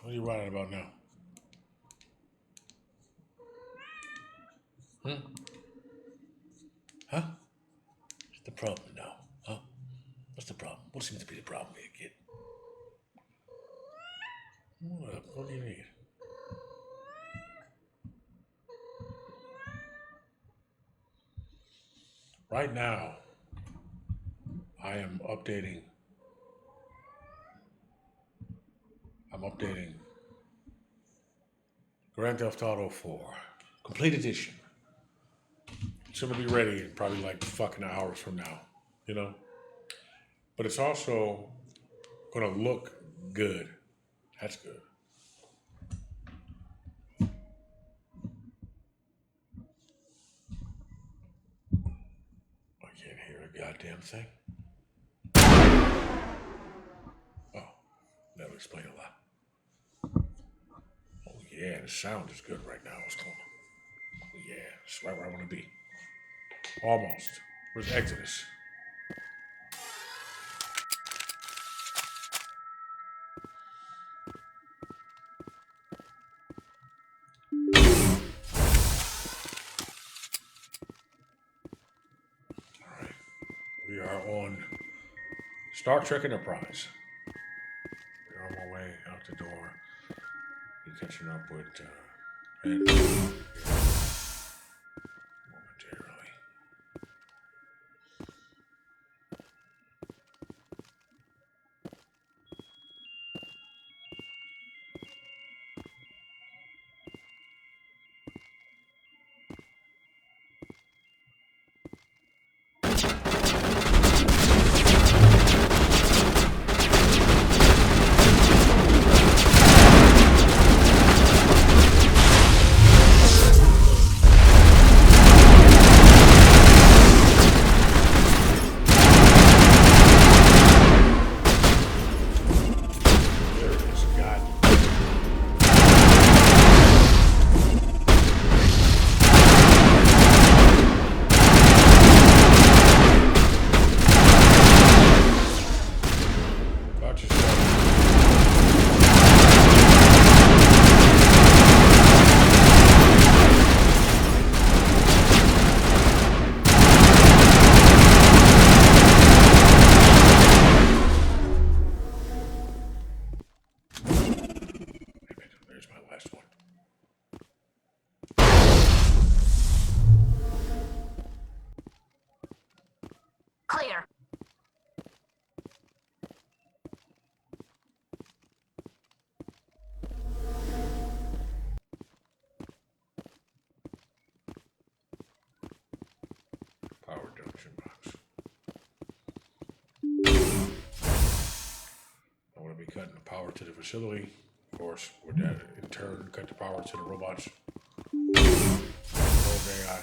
What are you writing about now? Hmm? Huh? What's the problem now? Huh? What's the problem? What seems to be the problem here, kid? What up? What do you need? Right now, I am updating. I'm updating Grand Theft Auto 4, complete edition. It's gonna be ready in probably like fucking hours from now, you know. But it's also gonna look good. That's good. I can't hear a goddamn thing. Oh, that'll explain a lot. Oh yeah, the sound is good right now. What's going on? Oh, yeah, it's right where I want to be. Almost. Where's Exodus? All right, we are on Star Trek Enterprise. We're on my way out the door. Be catching up with Ed momentarily. There it is. God. About yourself. There's my last one. Clear. Power junction box. I want to be cutting the power to the facility. Of course, would that in turn cut the power to the robots? Rogue AI.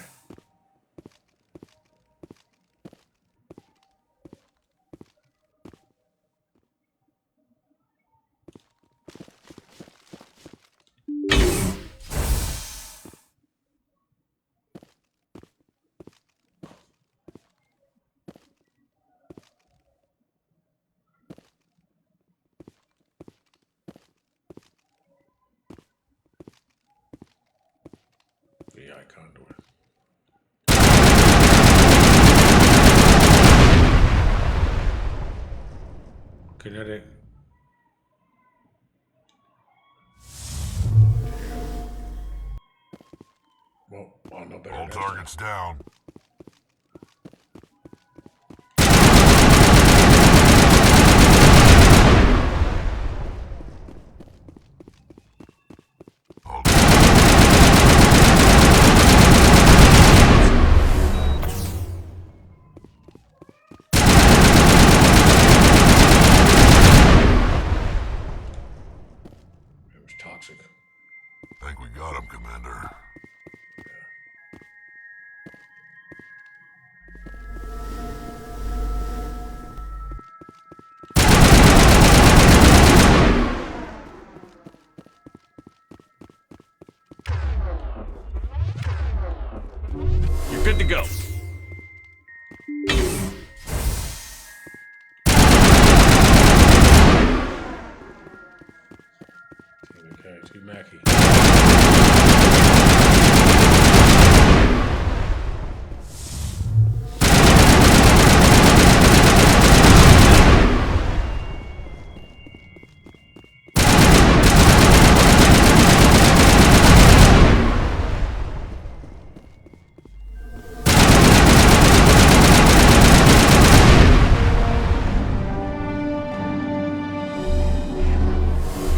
VI conduit. Kinetic. Well, I know better. All next time. targets down. All It was toxic. think we got him, Commander. Mackie.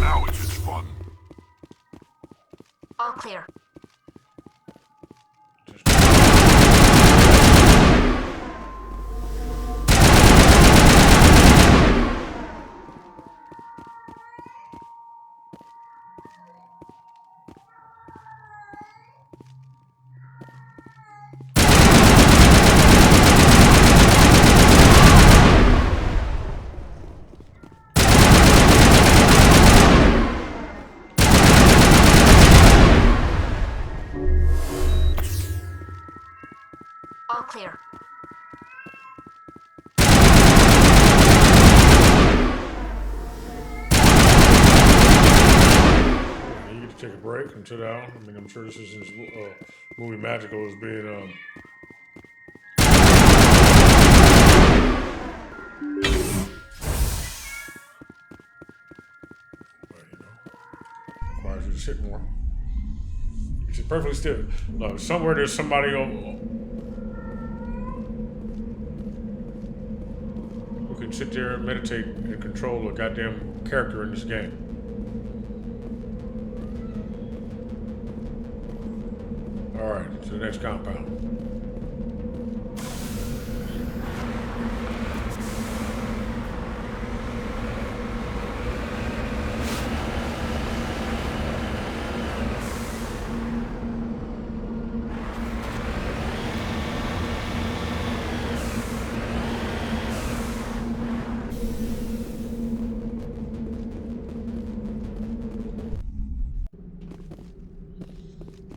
Now it's just fun. All clear. All clear. You get to take a break and sit down. I mean, I'm sure this isn't as movie magical as being but you know, requires you to sit more. You sit perfectly still. Look, somewhere there's somebody who can sit there and meditate and control a goddamn character in this game. All right, to the next compound.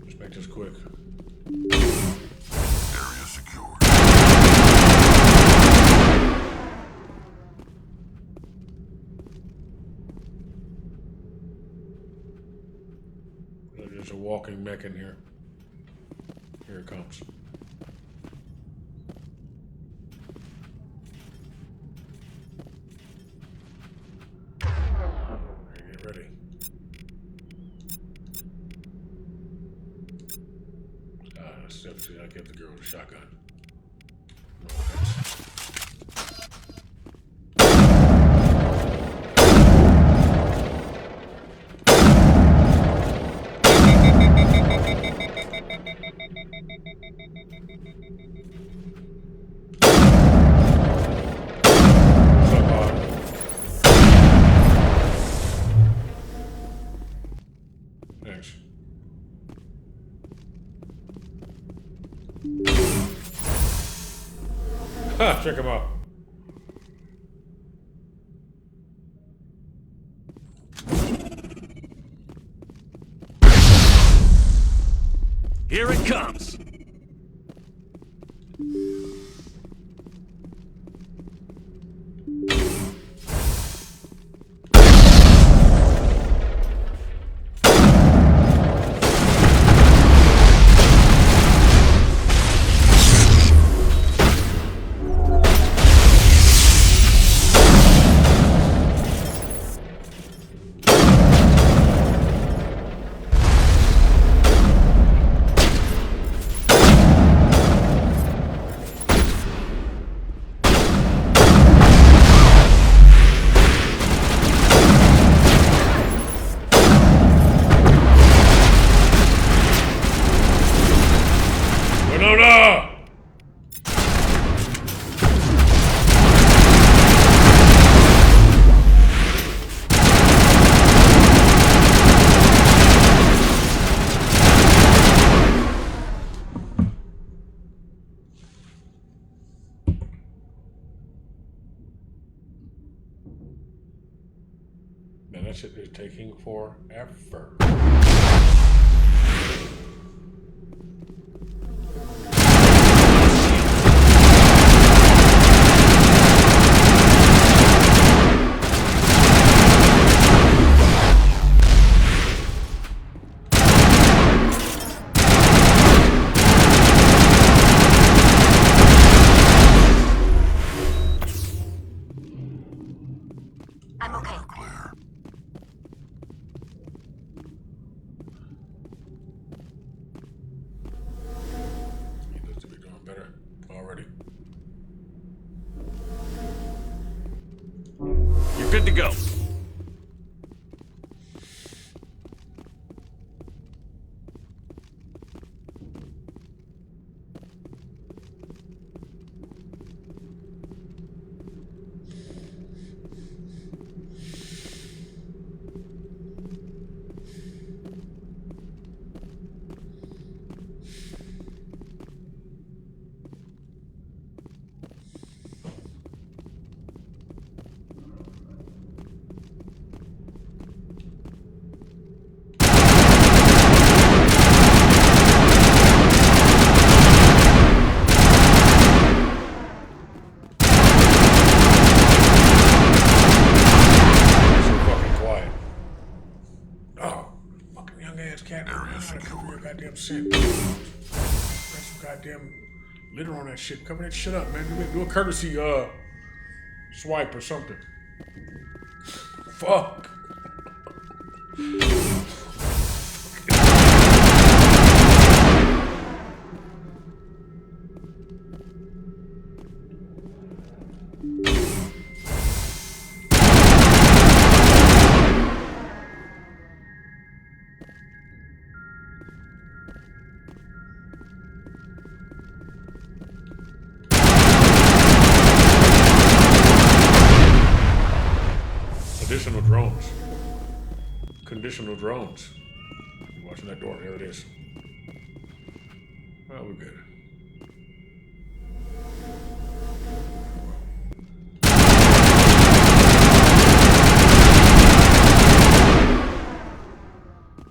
Let's make this quick. Area secure. There's a walking mech in here. Here it comes. Get ready. That's definitely, I give the girl a shotgun. No offense. What's up, Thanks. Ha! Check him out. Here it comes. Winona! Man, that shit is taking forever. I'm okay. Clear. He looks to be doing better already. You're good to go. So fucking quiet. Oh, fucking young ass cat. Area Cover secure. your goddamn scent. Got some goddamn litter on that shit. Cover that shit up, man. Do a courtesy swipe or something. Fuck. Additional drones. Conditional drones. You watching that door? There it is. Well, we're good.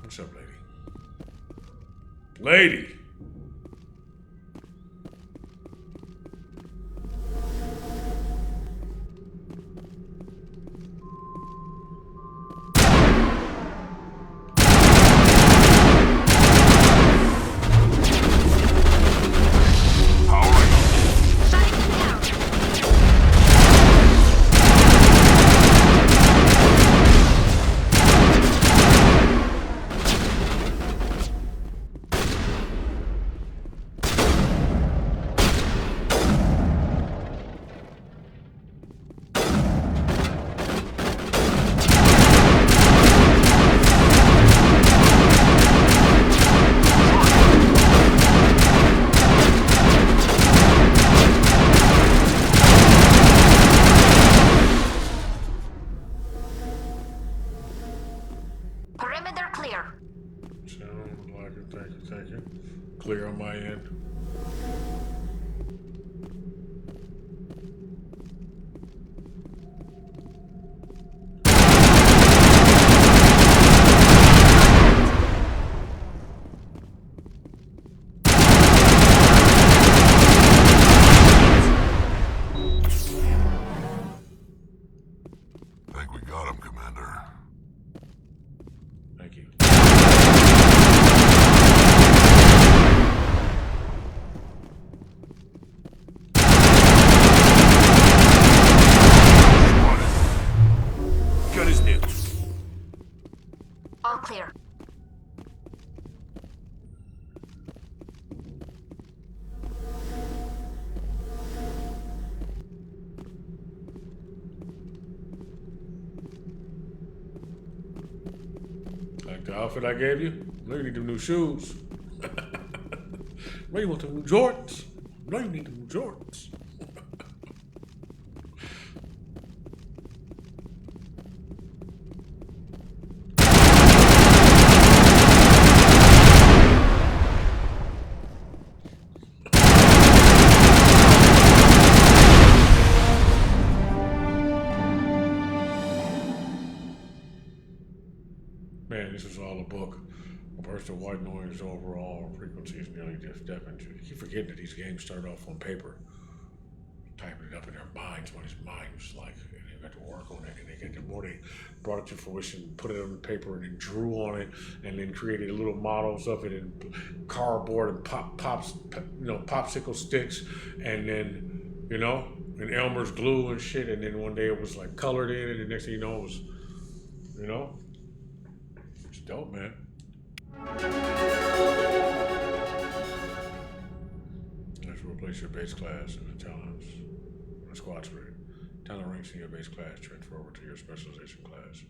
What's up, lady? Lady! Powering up. Shutting them down. Perimeter clear. Sounds like it. Thank you, thank you. Clear on my end. Think we got him, Commander. Thank you. Gun is new. All clear. Like the outfit I gave you? No, you need them new shoes. No, you want them new Jordans. No, you need them new Jordans. Man, this is all a book. A burst of white noise overall frequencies nearly just deafened. You keep forgetting that these games start off on paper. Typing it up in their minds when his mind was like, and they got to work on it, and they get the more they brought it to fruition, put it on paper, and then drew on it, and then created little models of it in cardboard and popsicle sticks, and then you know, and Elmer's glue and shit. And then one day it was like colored in, and the next thing you know, it was, you know, it's dope, man. Let's replace your base class in the talents. Squad screen. Talent ranks in your base class. Transfer over to your specialization class.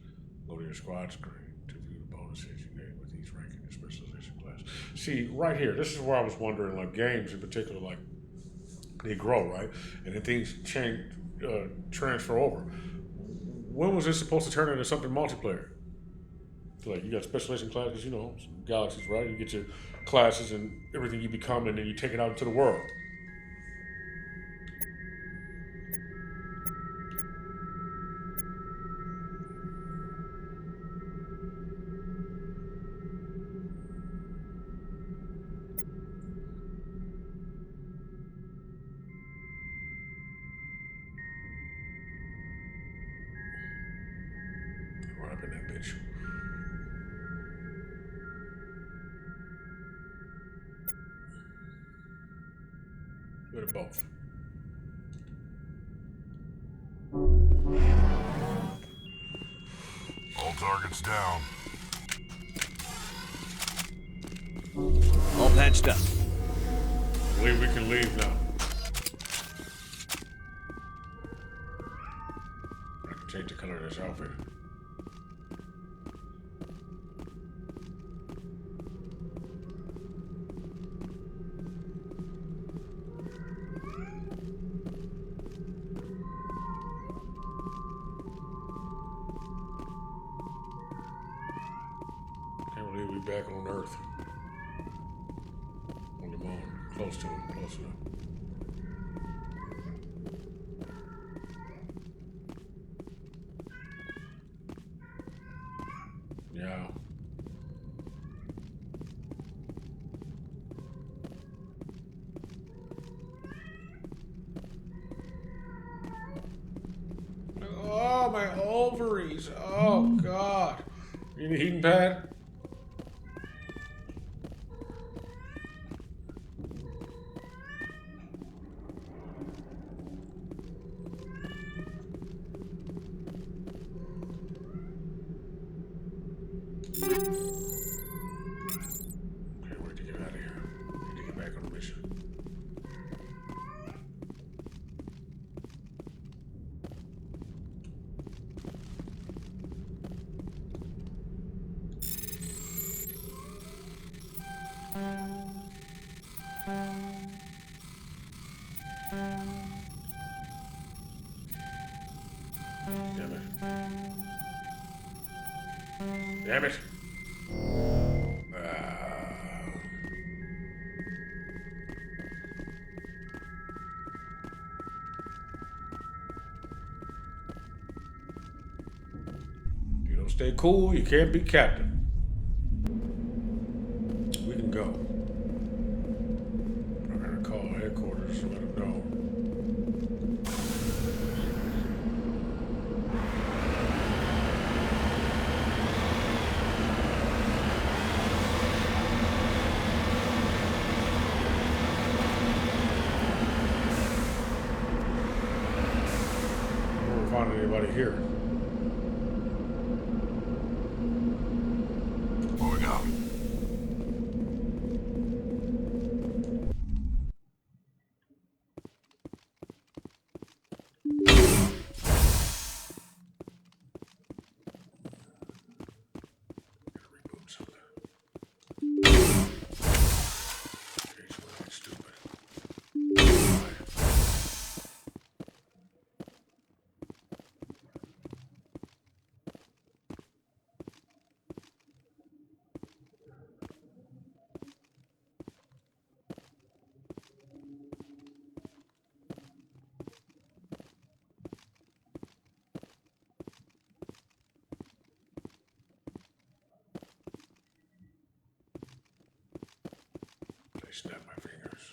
Go to your squad screen to view the bonuses you gain with each rank in your specialization class. See, right here, this is where I was wondering, like games in particular, like they grow, right? And then things change, transfer over. When was this supposed to turn into something multiplayer? Like you got specialization classes, you know, galaxies, right? You get your classes and everything you become, and then you take it out into the world. Run up in that bitch. Bit of both. All targets down. All patched up. I believe we can leave now. I can change the color of this outfit. Can't believe we back on Earth. On the moon. Close to it. Close enough. Yeah. Oh, my ovaries. Oh, God. You need a heating pad? Okay, where'd you get out of here? We need to get back on the mission. Damn it. Damn it. You don't stay cool, you can't be captain. We can go. I'm gonna call headquarters and let them know. I don't find anybody here. Moving out. Gotta reboot something. Okay, so we're not stupid. Alright. They snap my fingers.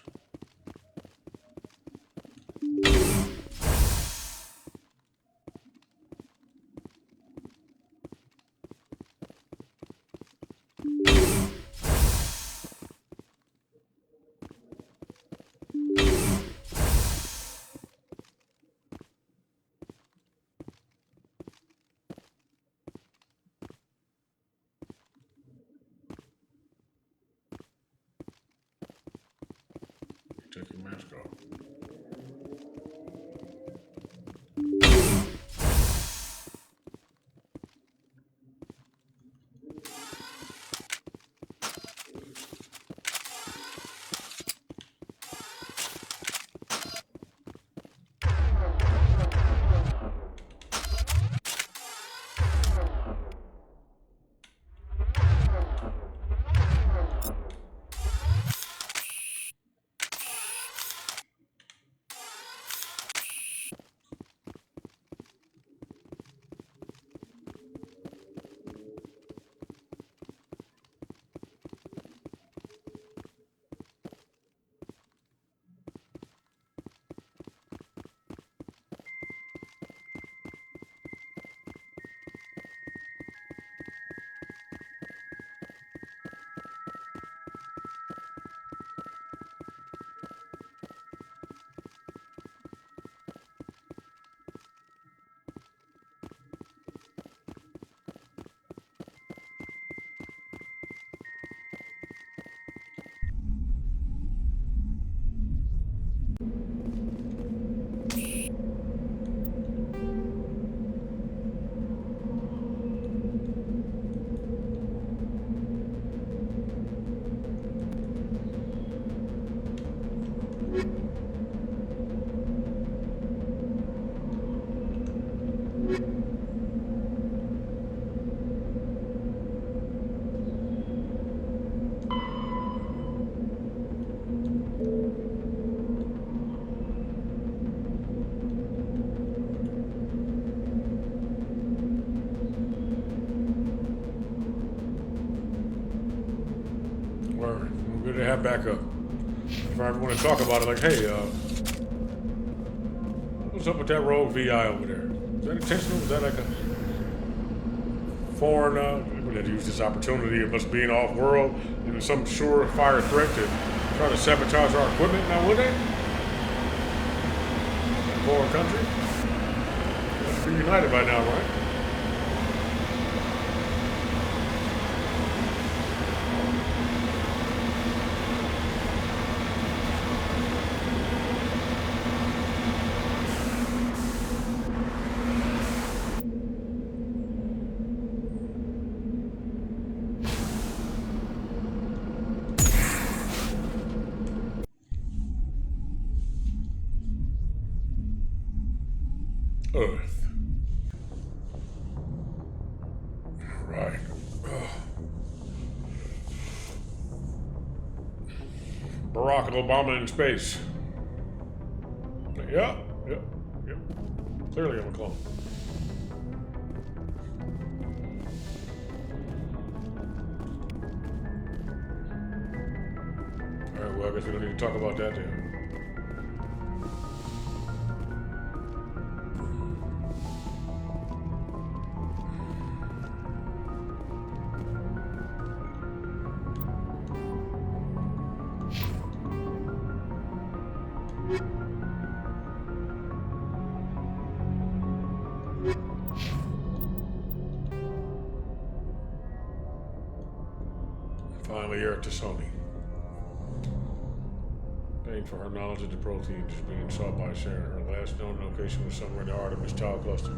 maybe they have backup. If I ever want to talk about it, like, hey, what's up with that rogue VI over there? Is that intentional? Is that like a foreign, we're going to use this opportunity, it must be an off-world, and some surefire threat to try to sabotage our equipment now, would they? Foreign country? Let's be united by now, right? Earth. Right. Barack Obama in space. Yeah. Clearly I'm a clone. Alright, well, I guess we don't need to talk about that then. Finally, Eric to Sony. Paying for her knowledge of the proteins being sought by Sharon. Her last known location was somewhere in the Artemis Tau cluster.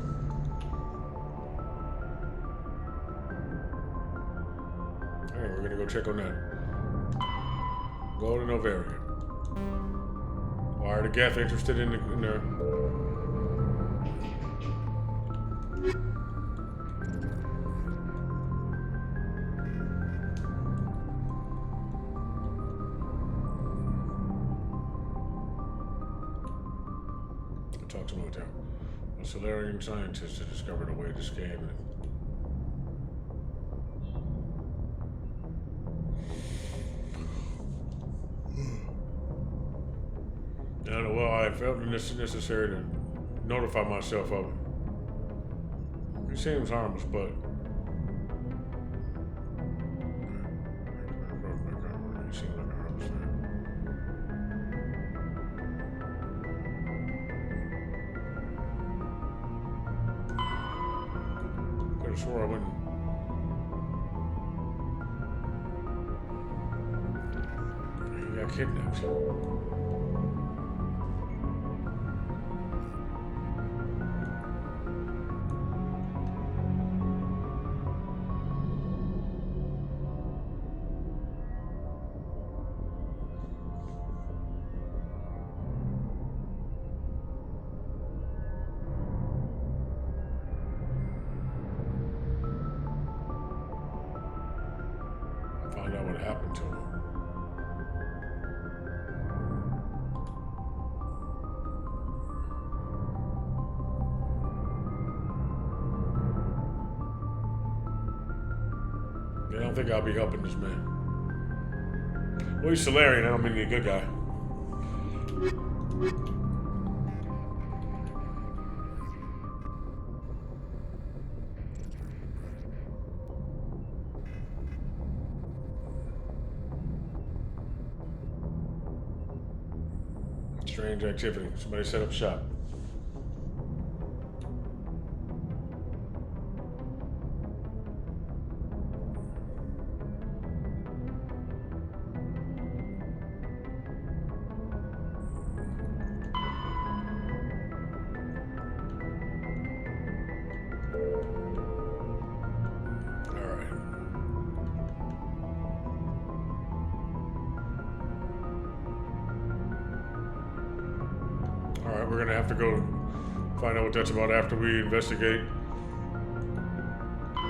Alright, we're gonna go check on that. Golden ovarian. Why are the Geth interested in the talk to me with them. A Solarian scientist has discovered a way to scan it. And well, I felt it necessary to notify myself of it. It seems harmless, but it seems like a harmless thing. Could have swore I wouldn't. He got kidnapped. Find out what happened to him. I don't think I'll be helping this man. Well, he's Solarian. I don't mean he's a good guy. Strange activity. Somebody set up shop. Alright, we're gonna have to go find out what that's about after we investigate.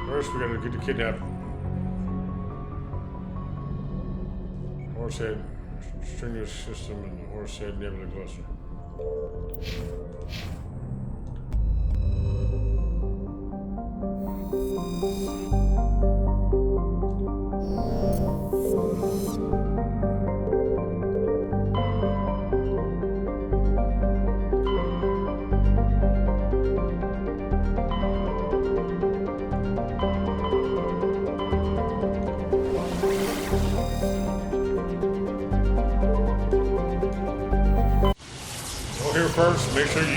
First, we gotta get the kidnapped. Horsehead strenuous system and the Horsehead Nebula cluster. first, make sure this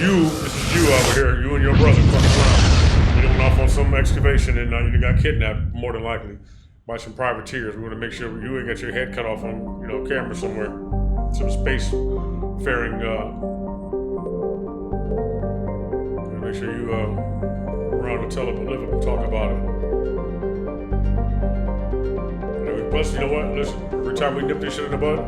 is you over here, you and your brother fucking around. You went off on some excavation and you got kidnapped, more than likely, by some privateers. We want to make sure you ain't got your head cut off on, camera somewhere. Some space-faring, make sure you, around the live up and talk about it. Plus, you know what? Listen, every time we nip this shit in the bud,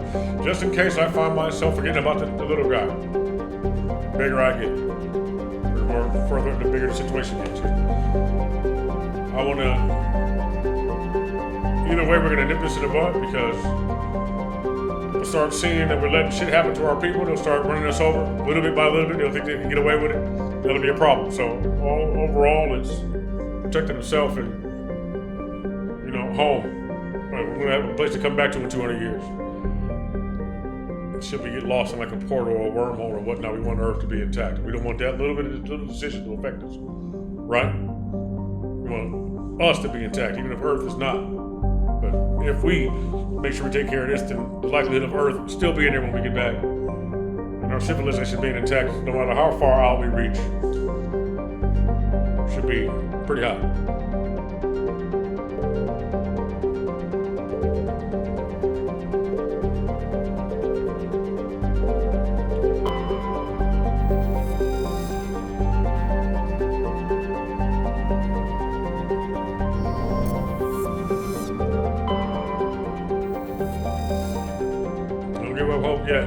just in case I find myself forgetting about the little guy, the bigger I get, the more further, the bigger the situation gets. I want to. Either way, we're gonna nip this in the bud because we'll start seeing that we're letting shit happen to our people. They'll start running us over little bit by little bit. They'll think they can get away with it. That'll be a problem. So overall, it's protecting himself and home. We're gonna have a place to come back to in 200 years. Should we get lost in like a portal or a wormhole or whatnot, we want Earth to be intact. We don't want that little decision to affect us, right? We want us to be intact, even if Earth is not. But if we make sure we take care of this, then the likelihood of Earth still being there when we get back, and our civilization being intact, no matter how far out we reach, should be pretty high. Yeah.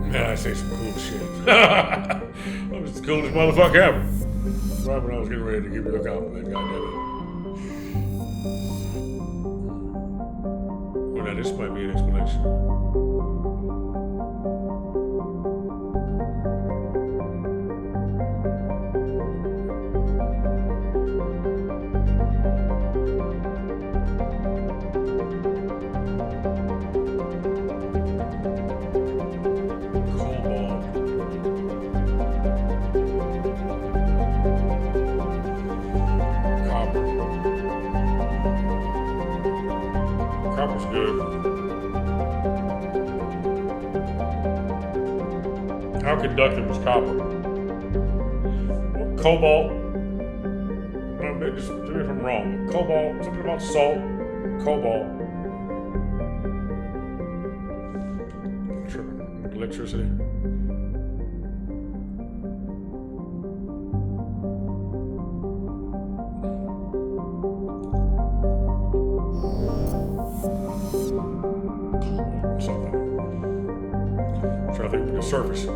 Man, I say some cool shit. I'm just the coolest motherfucker ever. Right when I was getting ready to give you a compliment, goddammit. Well, now this might be an explanation. Copper's good. How conductive is copper? Cobalt. Just tell me if I'm wrong. Cobalt, something about salt. Cobalt. Electricity. I think the surface.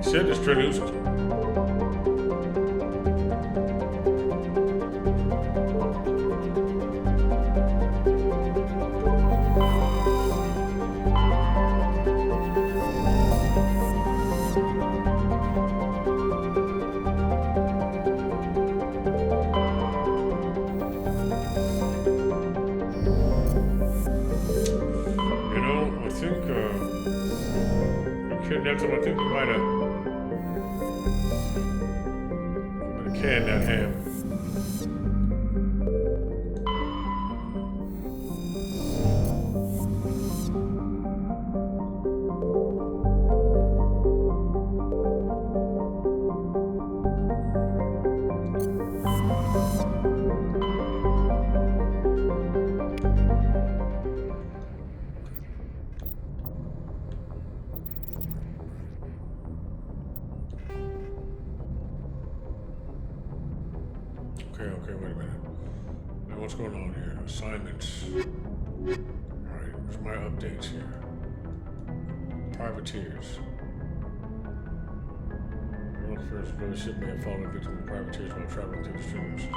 Said it's traduced. I think kidnapped him. I think we might have canned that ham. Okay, wait a minute. Now what's going on here? Assignments. Alright, where's my updates here? Privateers. World Affairs brother ship may have fallen victim to privateers while traveling through the stream system.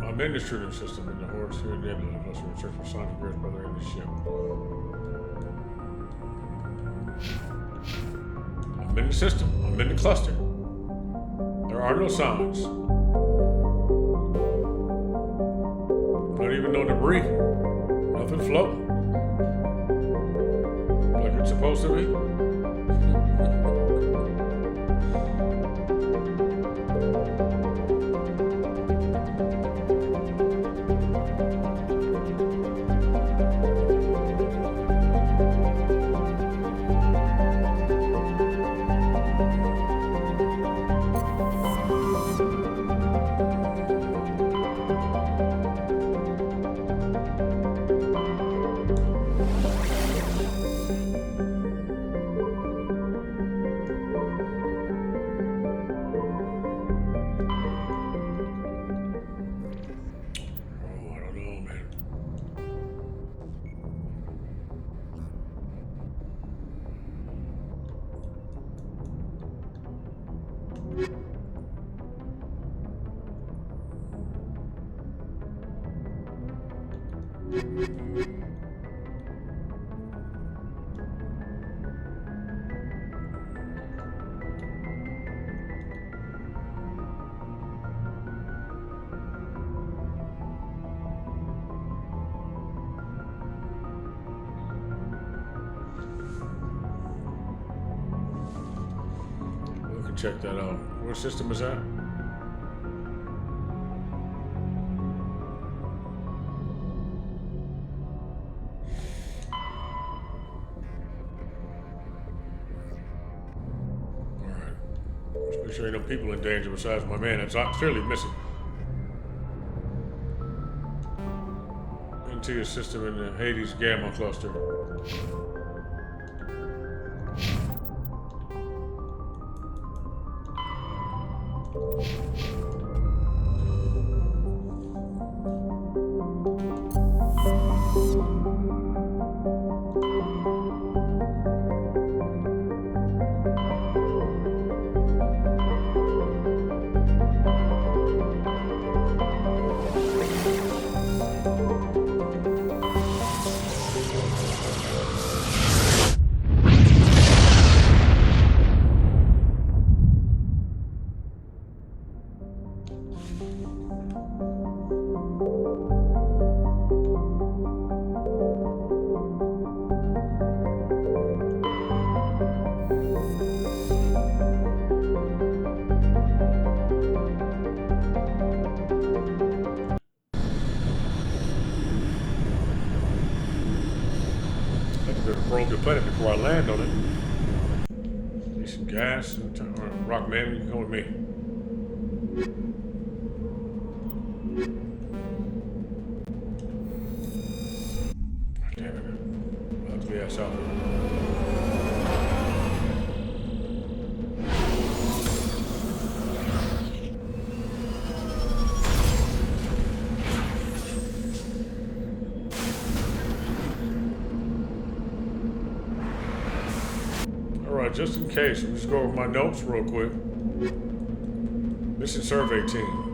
I'm in the shooting system in the Horse here Nebula. Unless we search for signs of Garrett's brother in the ship. I'm in the system. I'm in the cluster. There are no signs. Not even no debris. Nothing floating. Like it's supposed to be. Check that out. What system is that? Alright. Let's make sure ain't no people in danger besides my man that's clearly missing. Into your system in the Hades Gamma cluster. Probe the planet before I land on it. Need some gas. Rockman, you can come with me. Damn it. I'll have to be ass out. Just in case, I'll just go over my notes real quick. Mission Survey Team.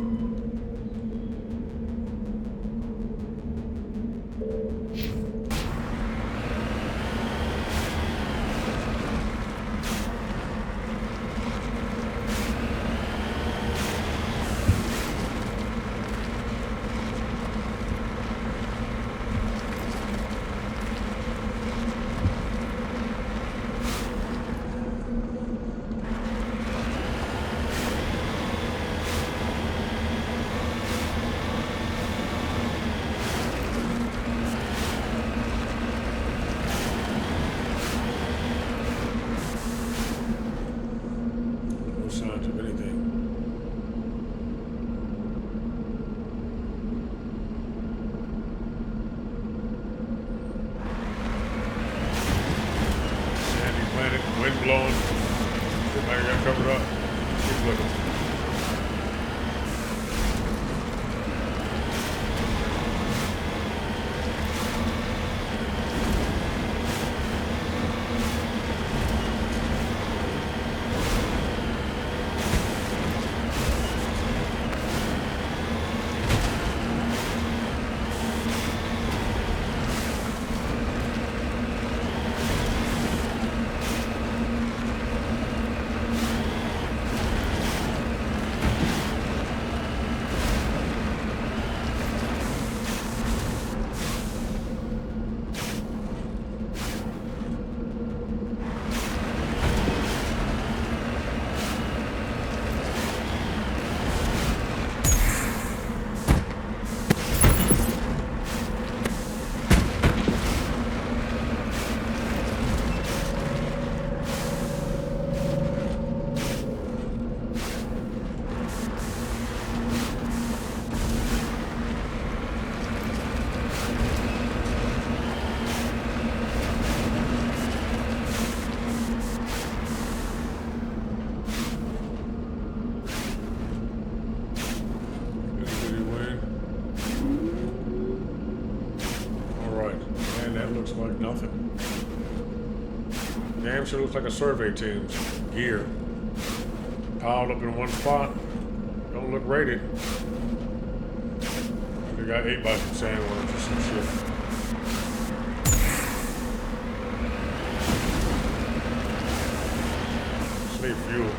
Wind blowing. Everybody got covered up. Keep looking. like nothing. Damn sure looks like a survey team's gear. Piled up in one spot. Don't look rated. They got 8 by some sandworms or some shit. Just need fuel.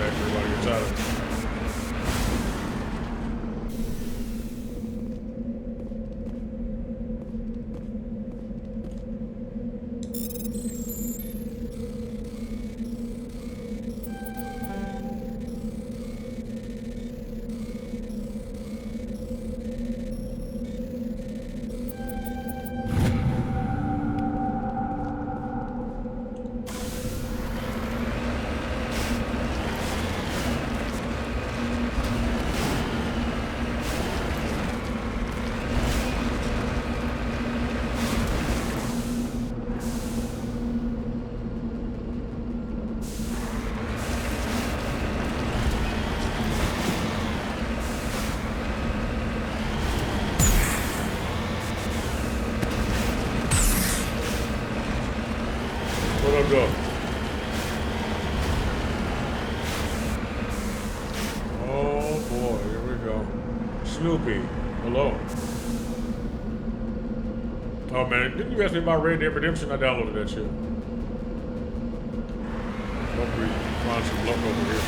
Everybody gets out of it. Where'd I go? Oh boy, here we go. Snoopy, hello. Oh man, didn't you ask me about Red Dead Redemption? I downloaded that shit. Hopefully find some luck over here.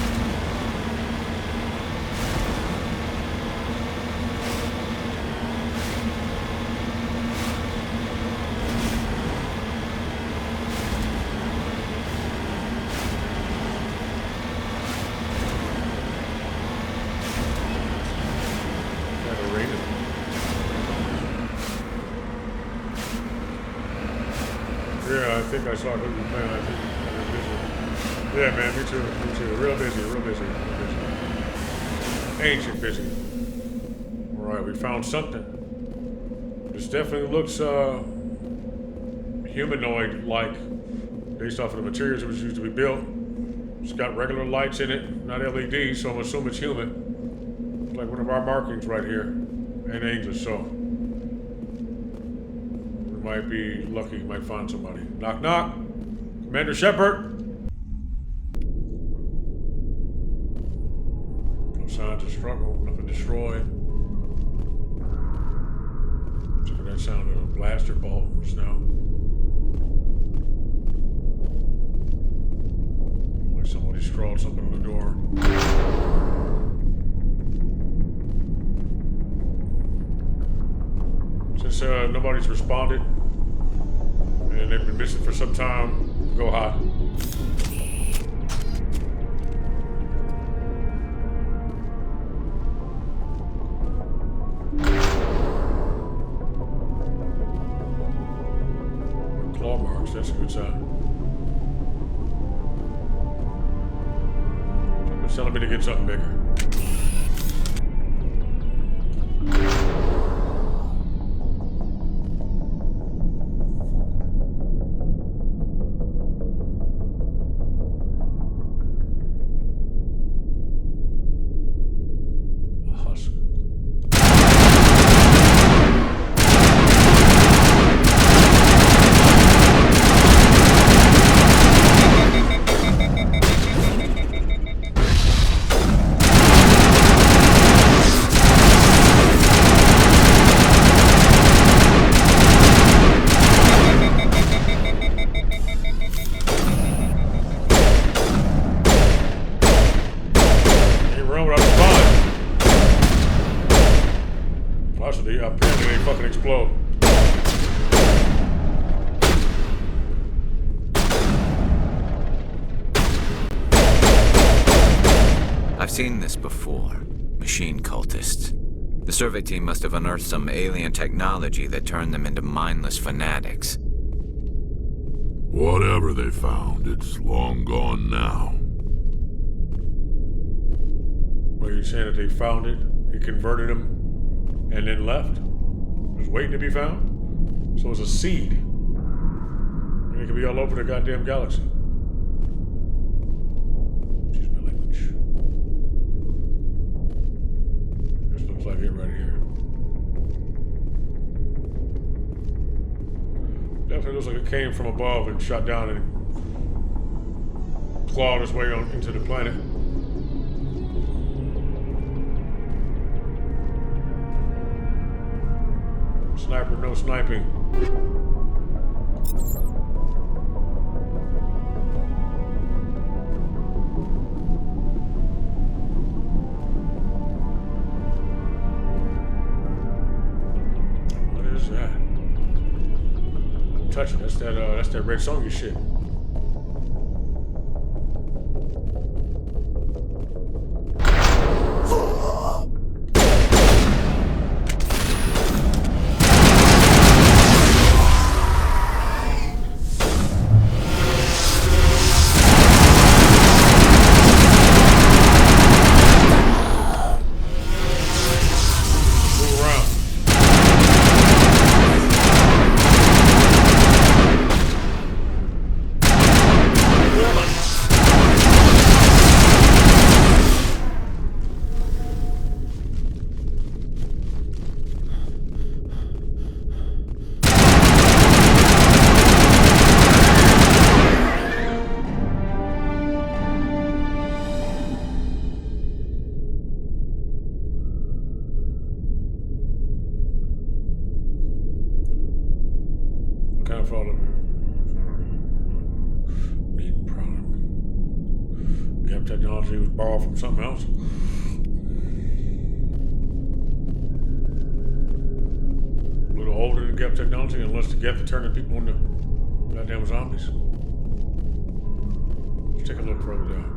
Yeah, I think I saw who you playing. I think I was busy. Yeah, man, me too. Me too. Real busy, real busy, real busy. Ancient busy. All right, we found something. This definitely looks humanoid-like, based off of the materials it was used to be built. It's got regular lights in it, not LED, so I'm assuming it's human. It's like one of our markings right here in English, so. Might be lucky, might find somebody. Knock, knock. Commander Shepard. No signs of struggle, nothing destroyed. Except for that sound of a blaster bolt just now. Like somebody scrawled something on the door. Since nobody's responded, and they've been missing for some time, go hot. Claw marks, that's a good sign. Somebody's telling me to get something bigger. Apparently they fucking explode. I've seen this before. Machine cultists. The survey team must have unearthed some alien technology that turned them into mindless fanatics. Whatever they found, it's long gone now. Well, you're saying that they found it, he converted them, and then left? Was waiting to be found? So it's a seed. And it could be all over the goddamn galaxy. came from above and shot down and clawed his way on into the planet. Sniper, no sniping. What is that? Touch it. That's that Red Sonja shit. Kind of follow meat product. Gap technology was borrowed from something else. A little older than Gap technology, unless the Gap turning people into goddamn zombies. Let's take a look further down.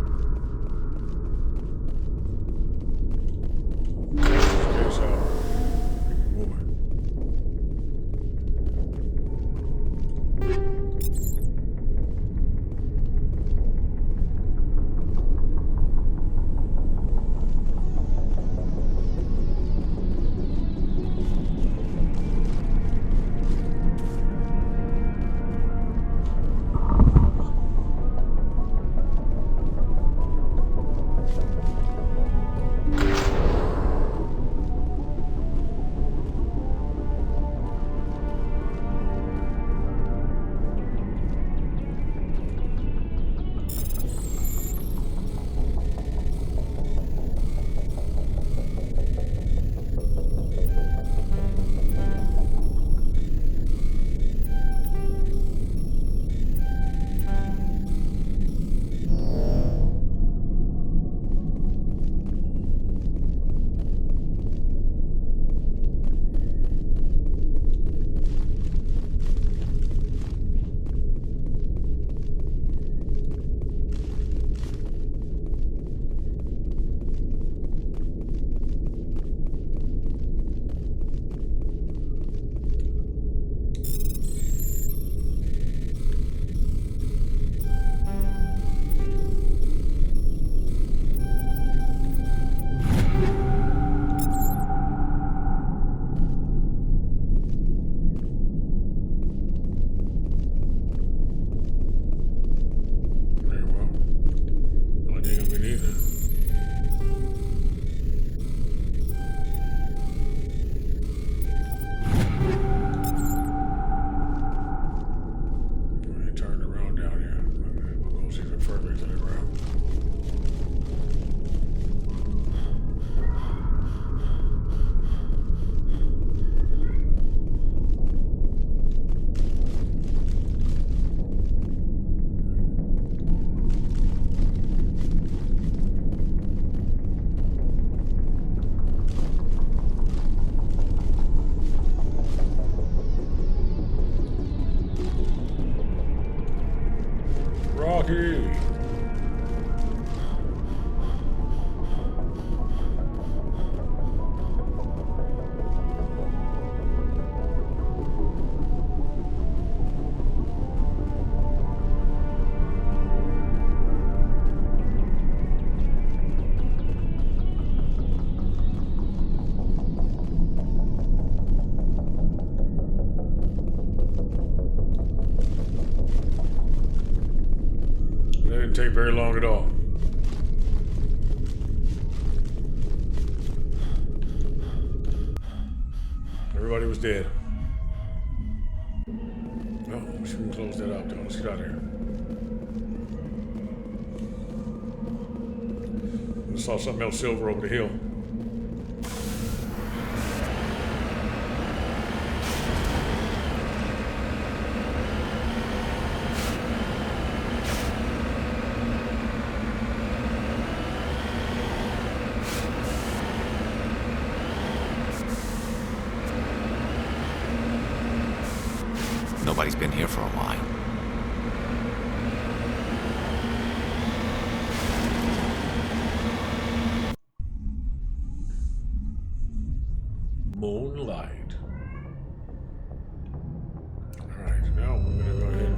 Okay, so people moving. Rocky. Didn't take very long at all. Everybody was dead. Oh, you can close that up, though. Let's get out of here. I saw something else silver over the hill. Nobody's been here for a while. Moonlight. Alright, now we're gonna go ahead.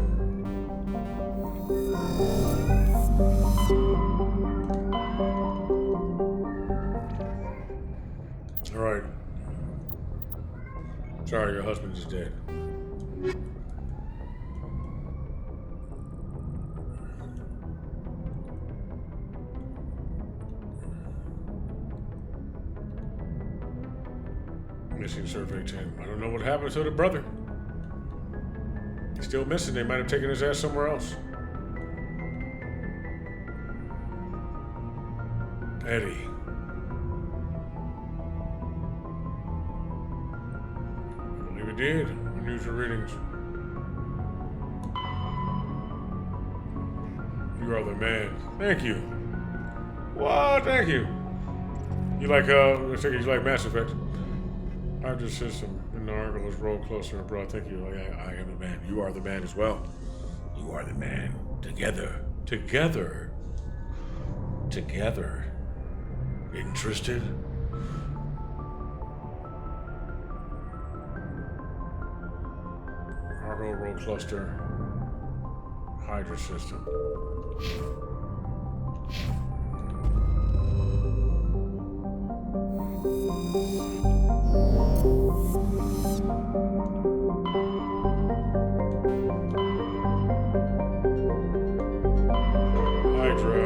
Alright. Sorry, your husband is dead. Missing survey team. I don't know what happened to the brother. He's still missing. They might have taken his ass somewhere else. Eddie. I believe it did. Unusual readings. You are the man. Thank you. What? Thank you. You like, I think you like Mass Effect. Hydra system in the article is roll closer, bro. Thank you. I am the man. You are the man as well. You are the man. Together. Together. Together. Interested? Argo roll cluster. Hydra system. Hydra.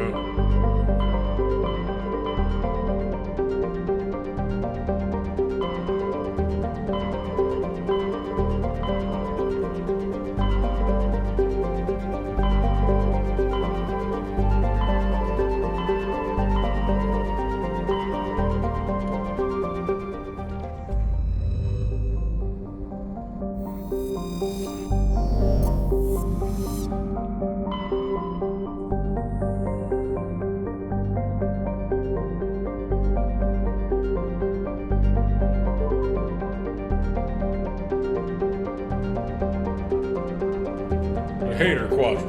Hater quadrant.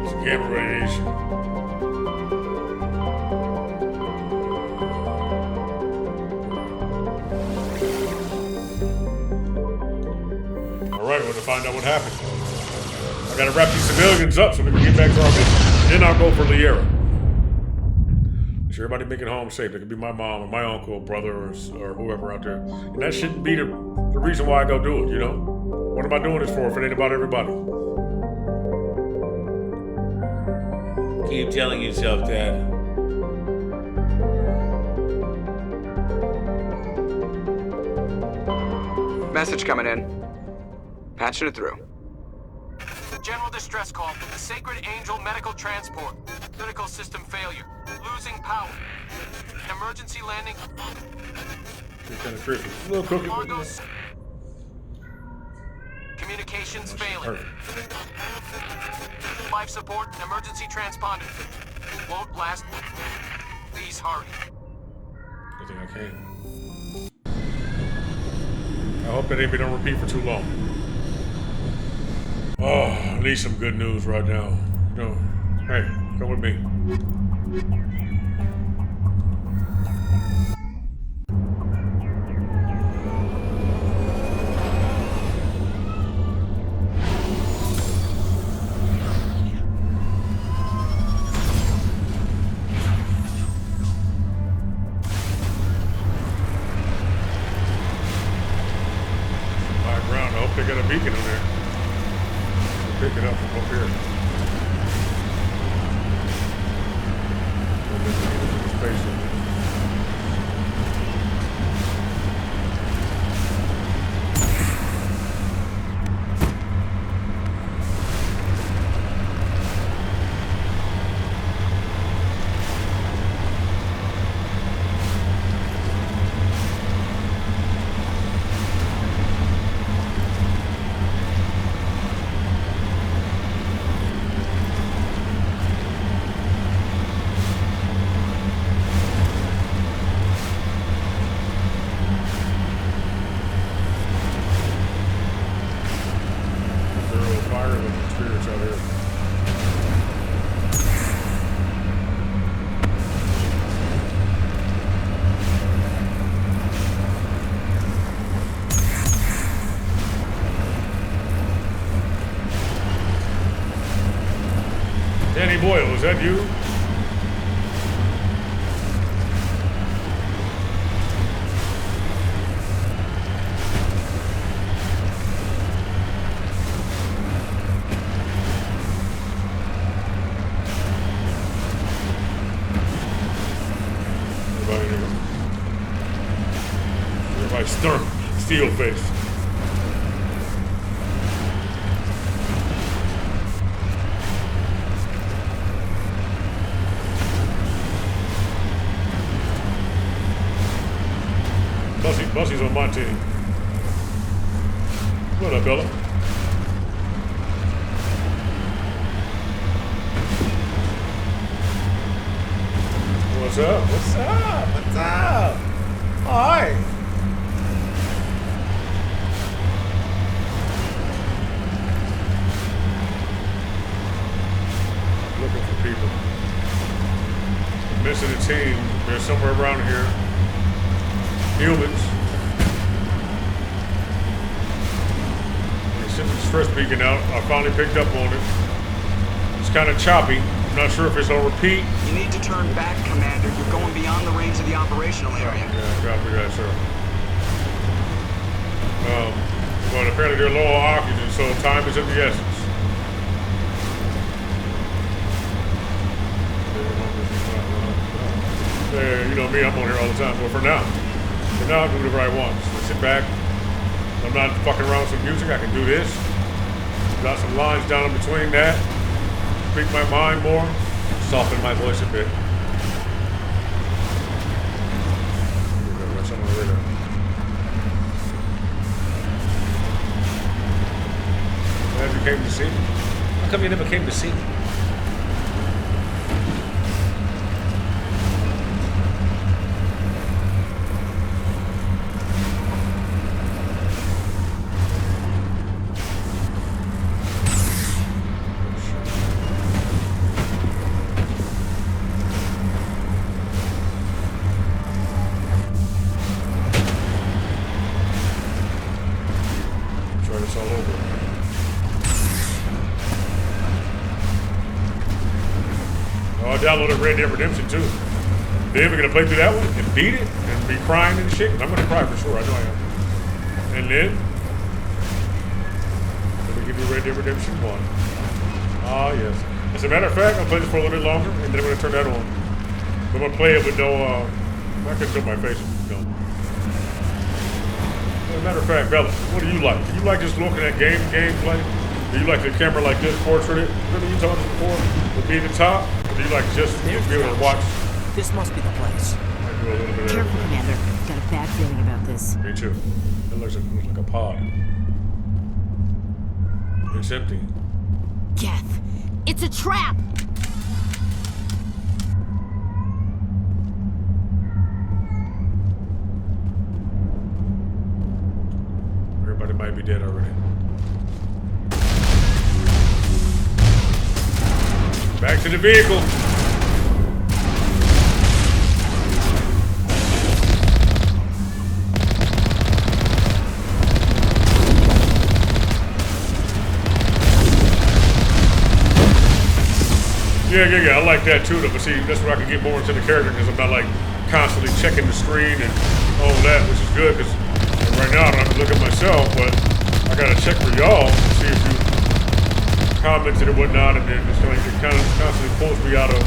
It's gamma radiation. Alright, I want to find out what happened. I gotta wrap these civilians up so we can get back to our mission. Then I'll go for Liera. Everybody make it home safe. That could be my mom or my uncle, or brother, or whoever out there. And that shouldn't be the reason why I go do it, you know? What am I doing this for if it ain't about everybody? Keep telling yourself that. Message coming in. Patching it through. General distress call. The Sacred Angel medical transport. Critical system failure. Losing power. An emergency landing. It's kind of tricky. A little cookie. Argos. Communications failing. Life support and emergency transponder. Won't last. Please hurry. I think I can. I hope that don't repeat for too long. Oh, I need some good news right now. You know, hey, come with me. High ground. I hope they got a beacon in there. Pick it up from up here. spaceship. Danny Boyle, is that you? Everybody's steel face. Buzzy's on my team. What up, Bella? What's up? What's up? What's up? Hi. Looking for people. Missing a team. They're somewhere around here. Humans. They sent the stress beacon out. I finally picked up on it. It's kind of choppy. I'm not sure if it's on repeat. You need to turn back, Commander. You're going beyond the range of the operational area. Yeah, copy that, sir. But apparently they're low on oxygen, so time is of the essence. You know me, I'm on here all the time. But for now, I do whatever I want. So sit back. I'm not fucking around with some music. I can do this. Got some lines down in between that. Speak my mind more. Soften my voice a bit. Got something on the radar. Glad you came to see me. How come you never came to see me? Downloaded Red Dead Redemption 2. Then we're gonna play through that one and beat it and be crying and shit. I'm gonna cry for sure, I know I am. And then we can do Red Dead Redemption 1. Ah, yes. As a matter of fact, I'll play this for a little bit longer and then I'm gonna turn that on. I'm gonna play it with no, I couldn't show my face. No. As a matter of fact, Bella, what do you like? Do you like just looking at gameplay? Do you like the camera like this, portraited? Remember you told us before? To be the top? Do you like just to be able to watch? This must be the place. I do a little bit of Careful, everything. Commander. Got a bad feeling about this. Me too. It looks like a pod. It's empty. Geth, it's a trap! Everybody might be dead already. Back to the vehicle. Yeah, I like that too, though. But see, that's where I can get more into the character because I'm not like constantly checking the screen and all that, which is good because right now I don't have to look at myself, but I gotta check for y'all to see if you commented or whatnot, and then it's going to kind of constantly pulls me out of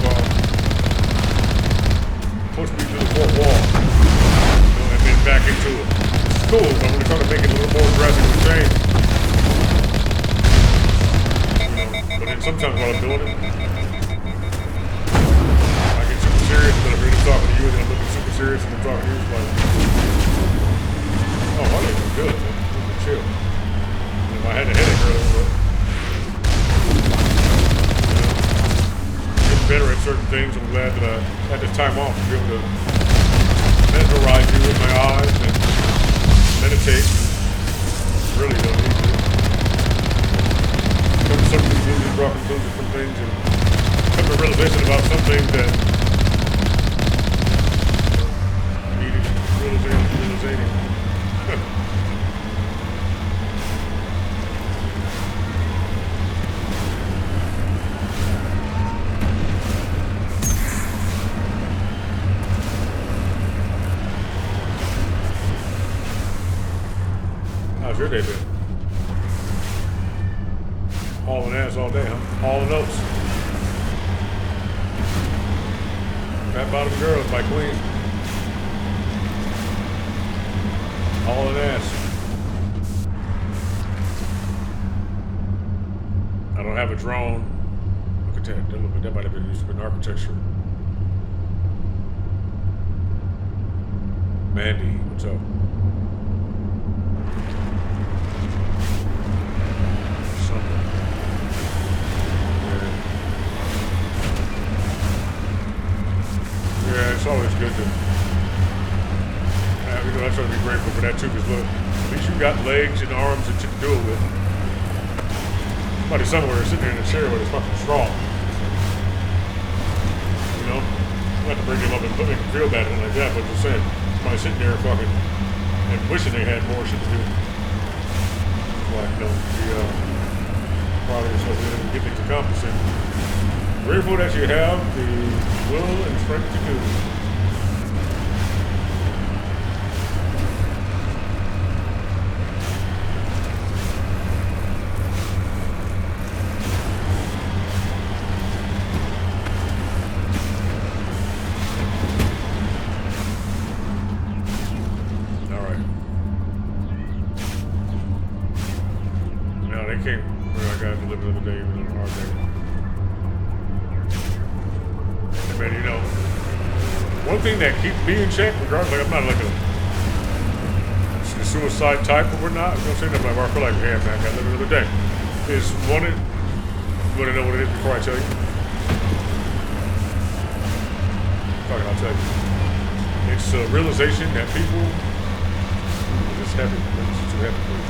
pushed me to the fourth wall. You know, and then back into it. It's cool, but I'm really trying to make it a little more drastically change. But then sometimes while I'm doing it, I get super serious, but I'm really talking to you, and then I'm looking super serious, and I'm talking to you, it's like, oh, my legs are good, man. I'm gonna chill. And if I had a headache earlier, but getting better at certain things, I'm glad that I had this time off to be able to mesmerize you with my eyes and meditate. Really don't need to. Come to some conclusions, draw conclusions from things, and come to a realization about some things that needed realizing. How's your day been? Hauling ass all day, huh? Hauling notes. Fat Bottom Girls by Queen. Hauling ass. I don't have a drone. Look at that. That might have been used in architecture. Mandy, what's up? Yeah, it's always good to, you know, I try to be grateful for that too, because look, at least you got legs and arms that you can do it with. Somebody somewhere sitting there in a chair with a fucking straw. You know? Not to bring them up and make them feel bad and like that, but just saying, somebody sitting there fucking and wishing they had more shit to do. Like, you know, the probably yourself and get things accomplished. And grateful that you have the will and strength to do. All right. Now they came. Well, I got to live another day, even on a hard day. Man, you know, one thing that keeps me in check, regardless, like I'm not like a suicide type, but we're not. I'm not saying that, but I feel like, hey, man, I gotta live another day. Is one, you want to know what it is before I tell you? Fucking, I'll tell you. It's a realization that people are just happy. They're just too happy for you.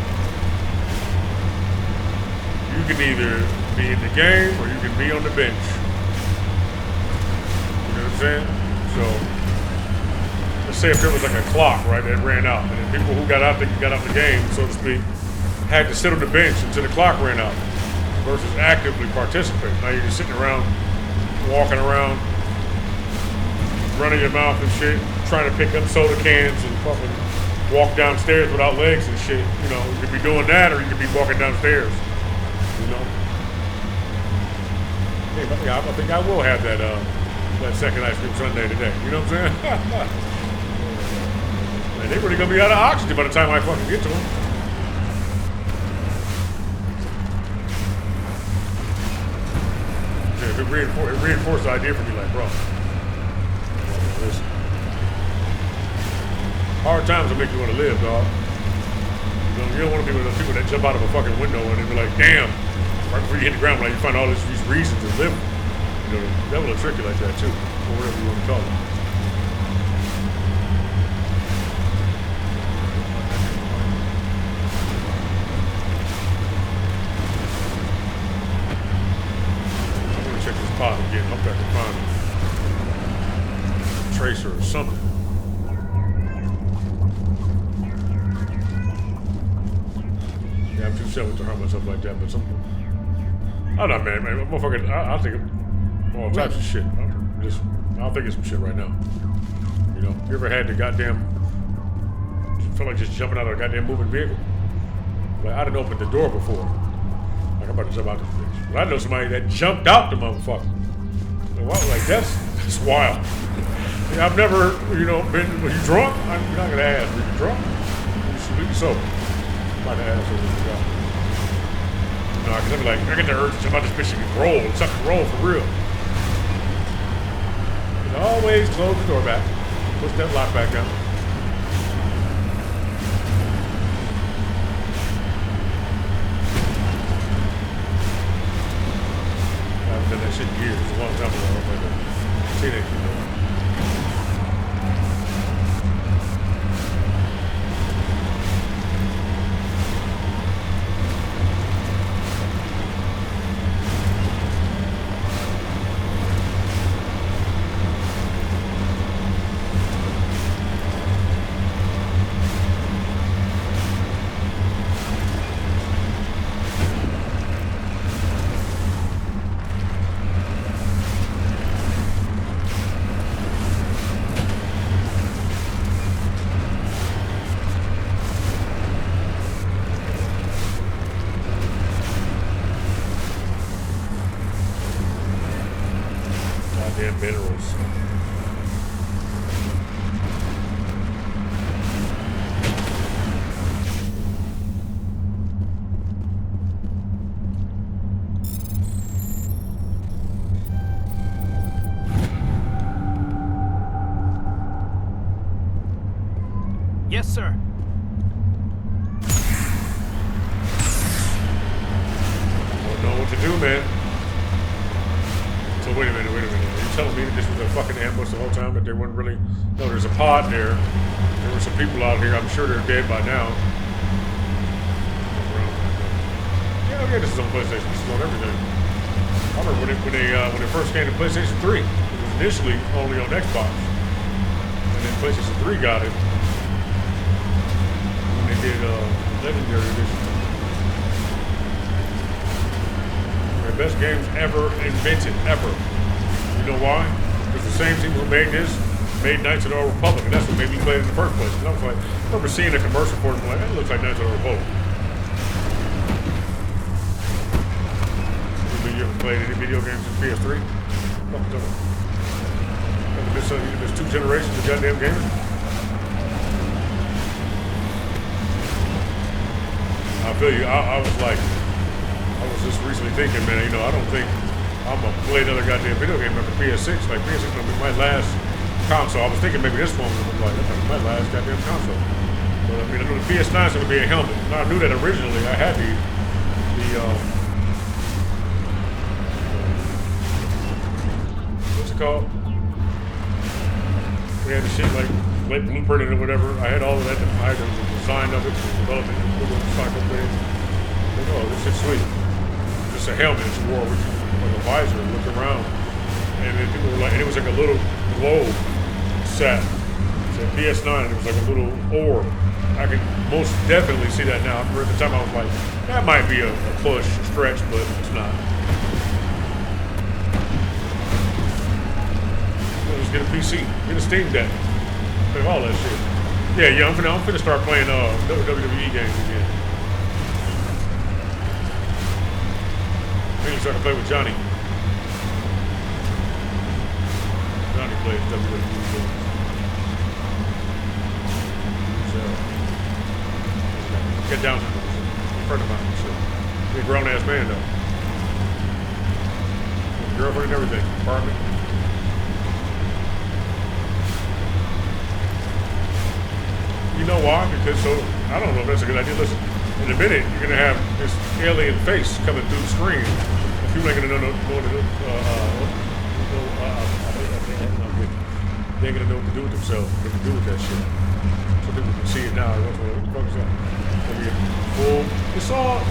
You can either be in the game or you can be on the bench. You know what I'm saying? So, let's say if there was like a clock, right, that ran out, and then people who got out the game, so to speak, had to sit on the bench until the clock ran out, versus actively participate. Now you're just sitting around, walking around, running your mouth and shit, trying to pick up soda cans and fucking walk downstairs without legs and shit. You know, you could be doing that, or you could be walking downstairs. You know? Hey, but yeah, I think I will have that second ice cream sundae today. You know what I'm saying? Man, they really gonna be out of oxygen by the time I fucking get to them. Yeah, it reinforced the idea for me, like, bro. Listen. Hard times will make you want to live, dog. You don't want to be one of those people that jump out of a fucking window and they be like, damn. Right before you hit the ground, like you find all these reasons to live. You know, the devil will trick you like that too, or whatever you want to call it. I'm gonna check this pot again. Hope I can find a tracer or something. Yeah, I'm too selfish to hurt myself like that, but something. I don't know, man. Motherfucker, I'll think of all types of shit. I'll think of some shit right now. You know, you ever had the goddamn, feel like just jumping out of a goddamn moving vehicle? Like, I didn't open the door before. Like, I'm about to jump out this bitch. But I know somebody that jumped out the motherfucker. Like, that's wild. Yeah, I've never, you know, been. Were you drunk? I'm not gonna ask. Were you drunk? You should be sober. I'm not gonna ask her. No, because I'm like, I get the urge to jump out this bitch and roll. It's up to roll for real. And always close the door back. Push that lock back down. I haven't done that shit in years. It's a long time ago. I was like a teenager. Goddamn minerals. Yes, sir. Don't know what to do, man. So wait a minute. Are you telling me that this was a fucking ambush the whole time? That they weren't really... No, there's a pod there. There were some people out here. I'm sure they're dead by now. Yeah, this is on PlayStation. This is on everything. I remember when they first came to PlayStation 3. It was initially only on Xbox. And then PlayStation 3 got it. When they did Legendary Edition. The best games ever invented, ever. You know why? Because the same team who made this made Knights of the Old Republic, and that's what made me play it in the first place. And I was like, I remember seeing a commercial for it, and I'm like, that looks like Knights of the Old Republic. You ever played any video games in PS3? Fuck no. You missed 2 generations of goddamn gaming? I feel you. I was like, I was just recently thinking, man, you know, I don't think I'm gonna play another goddamn video game after PS6. Like, PS6 gonna be my last console. I was thinking maybe this one was like, that's my last goddamn console. But I mean, I know the PS9 is gonna be a helmet. And I knew that originally. I had the what's it called? We had the shit like blueprinted or whatever. I had all of that. I had the design of it, developed it, put it in the cycle thing. Like, oh, this shit's sweet. Just a helmet that you wore with like a visor, look around. And then people were like, and it was like a little globe set. It said PS9, and it was like a little orb. I can most definitely see that now. I remember at the time I was like, that might be a push, a stretch, but it's not. Just get a PC, get a Steam Deck, play all that shit. Yeah, I'm finna start playing WWE games again. Maybe start to play with Johnny. Johnny plays WWE games. So, get down to him. A friend of mine, so he's a grown ass man though. With a girlfriend and everything, apartment. You know why? Because I don't know if that's a good idea. Listen, in a minute you're gonna have this alien face coming through the screen. If people ain't gonna know what to do, they ain't gonna know what to do with themselves. What to do with that shit. So people can see it now. What the fuck is that? Full. It's all.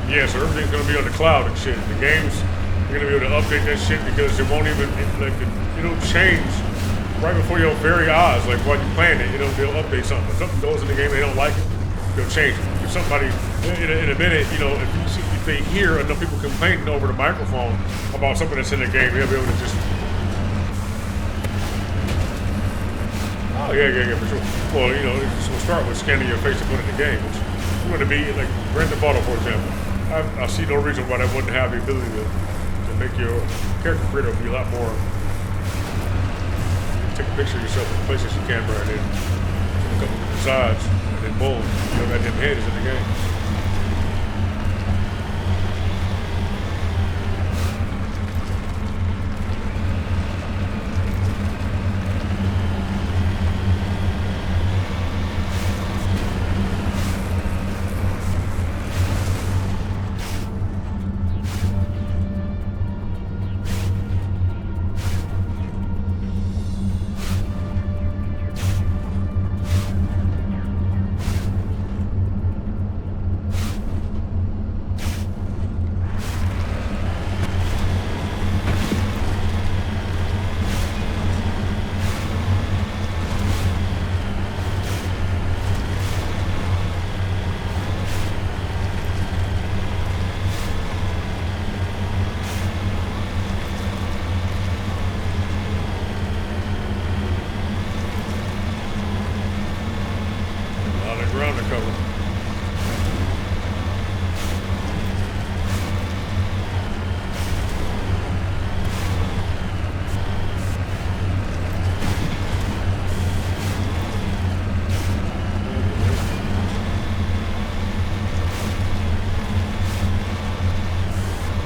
Yeah, so everything's gonna be on the cloud and shit. The games, you're gonna be able to update that shit because it won't even, it'll change right before your very eyes. Like while you're playing it, they'll update something. If something goes in the game they don't like it, they'll change it. If somebody, in a minute, if they hear enough people complaining over the microphone about something that's in the game, they'll be able to just Oh yeah, for sure. Well, you know, we'll start with scanning your face to put in the game. Which is going to be like Grand Theft Auto, for example. I see no reason why that wouldn't have the ability to make your character creator be a lot more. Take a picture of yourself in places you can, and then a couple of sides, and then boom, you know that them head is in the game. Ground to cover.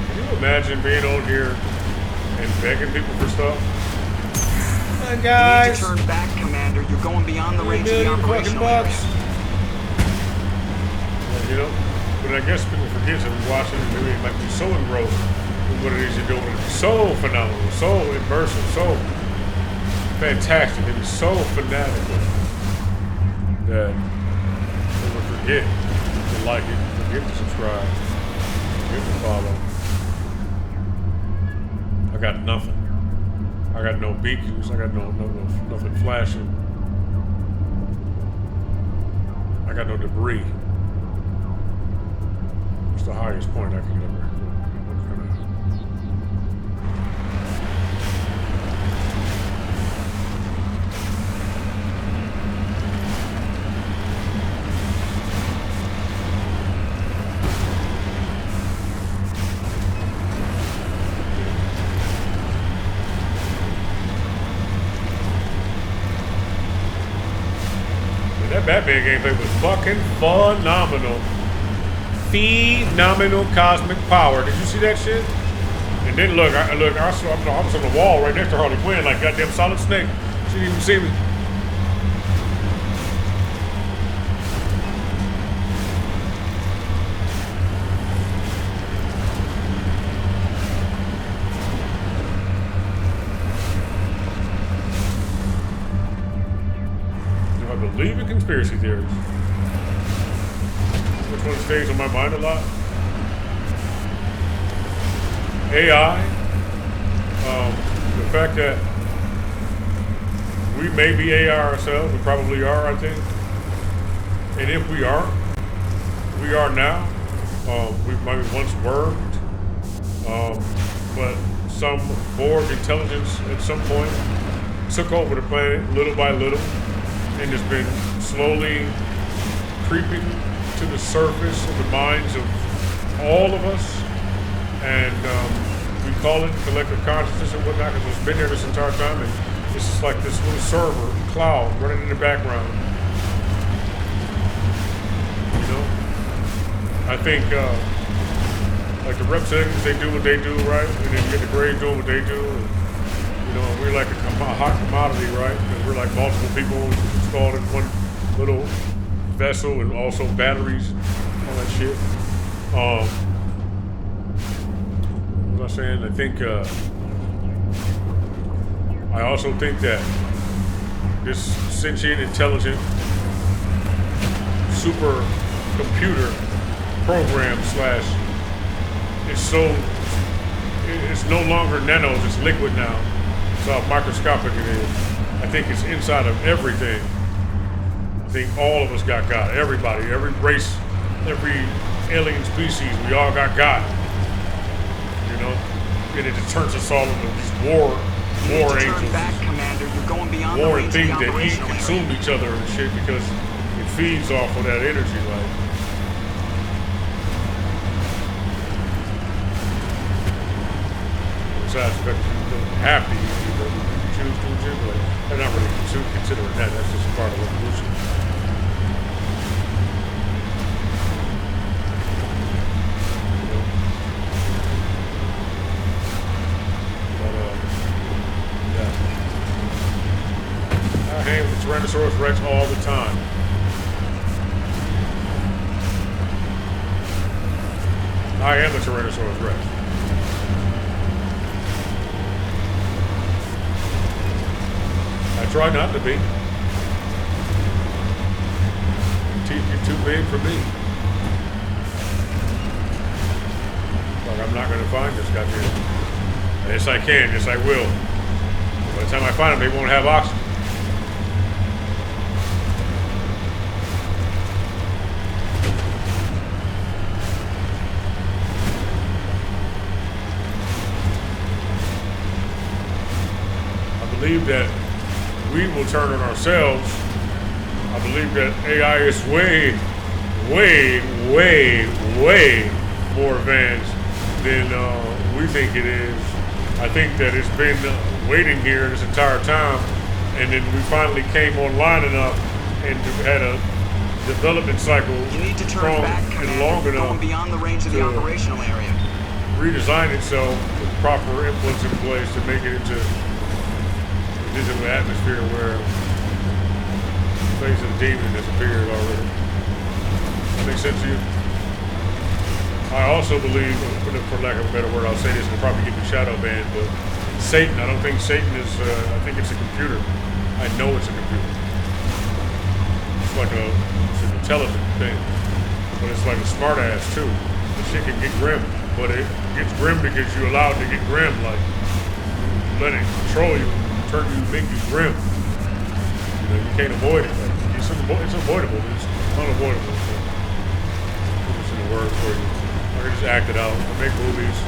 Can you imagine being out here and begging people for stuff? Hi guys. You need to turn back, Commander. You're going beyond the range of the operational area. You know, but I guess people forget that we're watching and maybe it might be so engrossed in what it is you're doing. It's so phenomenal, so immersive, so fantastic, and it's so fanatical that they will forget to like it, forget to subscribe, forget to follow. I got nothing. I got no beacons. I got nothing flashing. I got no debris. It's the highest point I can ever. That Batman gameplay was fucking phenomenal. Phenomenal cosmic power. Did you see that shit? And then look, I was on the wall right next to Harley Quinn, like goddamn Solid Snake. She didn't even see me. Do I believe in conspiracy theories? Which one stays on my mind a lot? AI. The fact that we may be AI ourselves, we probably are, I think. And if we aren't, we are now. We maybe once were. But some Borg intelligence at some point took over the planet little by little and has been slowly creeping to the surface of the minds of all of us, and we call it collective consciousness and whatnot because it's been there this entire time, and it's just like this little server cloud running in the background. You know, I think like the representatives, they do what they do, right, and then you get the Greys doing what they do, and you know, we're like a hot commodity, right, because we're like multiple people installed in one little vessel and also batteries and all that shit. What was I saying? I think I also think that this sentient, intelligent, super computer program it's no longer nanos, it's liquid now. It's how microscopic it is. I think it's inside of everything. I think all of us got God. Everybody, every race, every alien species, we all got God. You know? And it just turns us all into these war angels. Turn back, Commander. you're going beyond the more range of things the that eat, operational consume area. each other and shit because it feeds off of that energy. Like, besides the fact that you don't have to eat, you choose to eat, but they're not really considering that. That's just a part of evolution. I hang with the Tyrannosaurus Rex all the time. I am a Tyrannosaurus Rex. I try not to be. Teeth get too big for me. But I'm not going to find this goddamn. Yes, I can. Yes, I will. By the time I find them, they won't have oxygen. I believe that we will turn on ourselves. I believe that AI is way more advanced than we think it is. I think that it's been waiting here this entire time, and then we finally came online enough and had a development cycle You need to turn strong back, and Commander. long You're enough going beyond the range of the to operational area. redesign itself with proper inputs in place to make it into a digital atmosphere where the face of the demon has appeared already. Makes sense to you? I also believe, for lack of a better word, I'll say this and it'll probably get me shadow banned, but Satan, I don't think Satan is, I think it's a computer. I know it's a computer. It's like it's an intelligent thing, but it's like a smart ass too. The shit can get grim, but it gets grim because you allow it to get grim, like let it control you, turn you, make you grim. You know, you can't avoid it. Like, it's avoidable, it's unavoidable. So, put this in a word for you. I can just act it out. I make movies,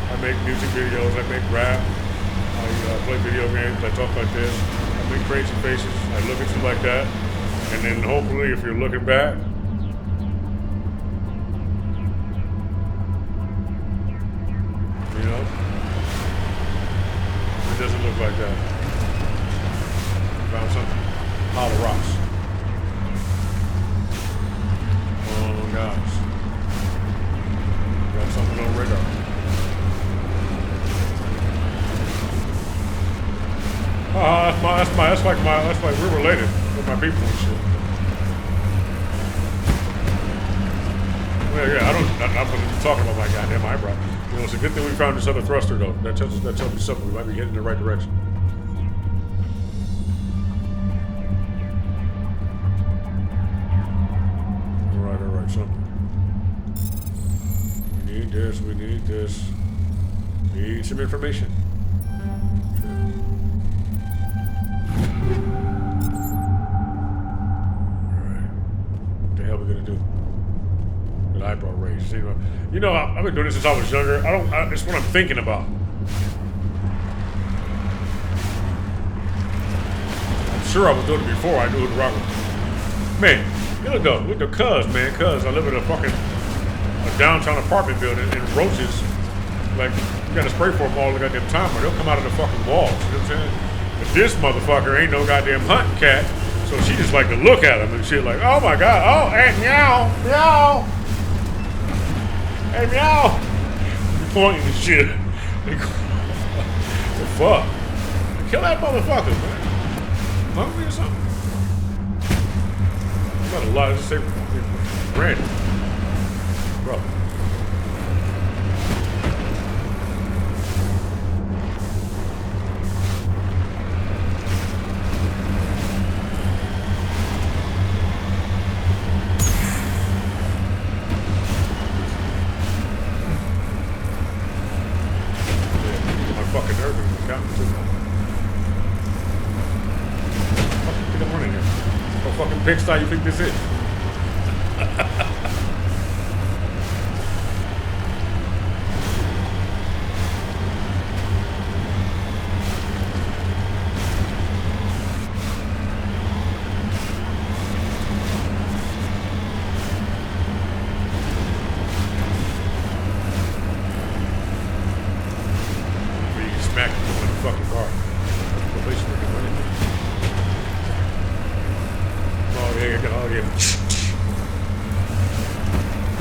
I make music videos, I make rap, I play video games, I talk like this, I make crazy faces, I look at you like that, and then hopefully if you're looking back, you know, it doesn't look like that. Found something. Hollow rocks. Oh gosh. Got something on radar. That's like we're related with my people and shit. Well, yeah, I wasn't talking about my goddamn eyebrow. You know, it's a good thing we found this other thruster though. That tells me something. We might be heading in the right direction. All right, something. We need this. Need some information. Alright. What the hell are we gonna do? An eyebrow raise. You know, I've been doing this since I was younger. It's what I'm thinking about. I'm sure I was doing it before I knew who the rock was. Man, look the cuz, man. Cuz I live in a downtown apartment building in roaches. Like, you gotta spray for them all the goddamn time, or they'll come out of the fucking walls. You know what I'm saying? But this motherfucker ain't no goddamn hunting cat, so she just like to look at him and shit like, oh my god, oh, hey, meow, meow. Hey, meow. Pointing and shit. The fuck? Kill that motherfucker, man. Hungry or something? You got a lot of say random. Bro. Fucking nerve is counting too. What the fuck I'm running here? What fucking pigsty you think this is?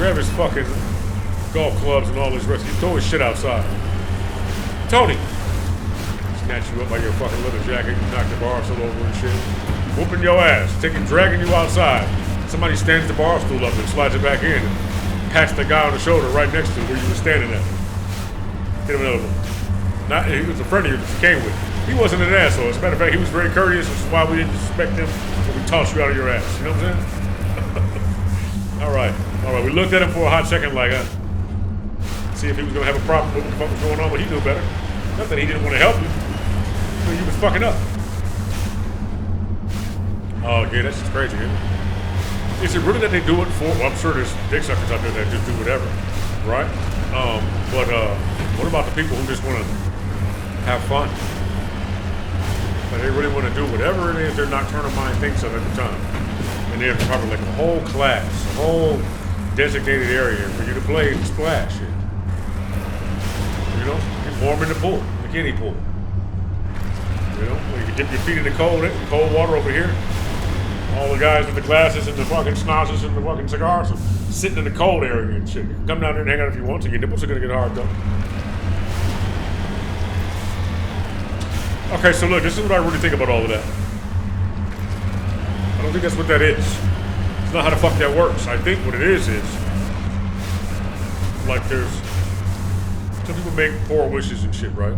grab his fucking golf clubs and all his rest. He throw his shit outside. Tony! Snatch you up by your fucking leather jacket, you knock the bar stool over and shit. Whooping your ass, dragging you outside. Somebody stands the bar stool up and slides it back in and pats the guy on the shoulder right next to where you were standing at. Hit him another one. He was a friend of yours that you came with. He wasn't an asshole. As a matter of fact, he was very courteous, which is why we didn't disrespect him when we tossed you out of your ass. You know what I'm saying? All right. We looked at him for a hot second like, see if he was going to have a problem with what the fuck was going on, but he knew better. Not that he didn't want to help you. But he was fucking up. Oh, yeah, that's just crazy, isn't it? Is it really that they do it for? Well, I'm sure there's dick suckers out there that just do whatever, right? But what about the people who just want to have fun? Like they really want to do whatever it is their nocturnal mind thinks of at the time. And they have probably like a whole class, a whole designated area for you to play and splash shit. You know? And warm in the pool, the kiddie pool. You know? Where you can dip your feet in the cold water over here. All the guys with the glasses and the fucking snozzes and the fucking cigars are sitting in the cold area and shit. You can come down there and hang out if you want to. Your nipples are gonna get hard though. Okay, so look, this is what I really think about all of that. I don't think that's what that is. It's not how the fuck that works. I think what it is like there's some people make poor wishes and shit, right?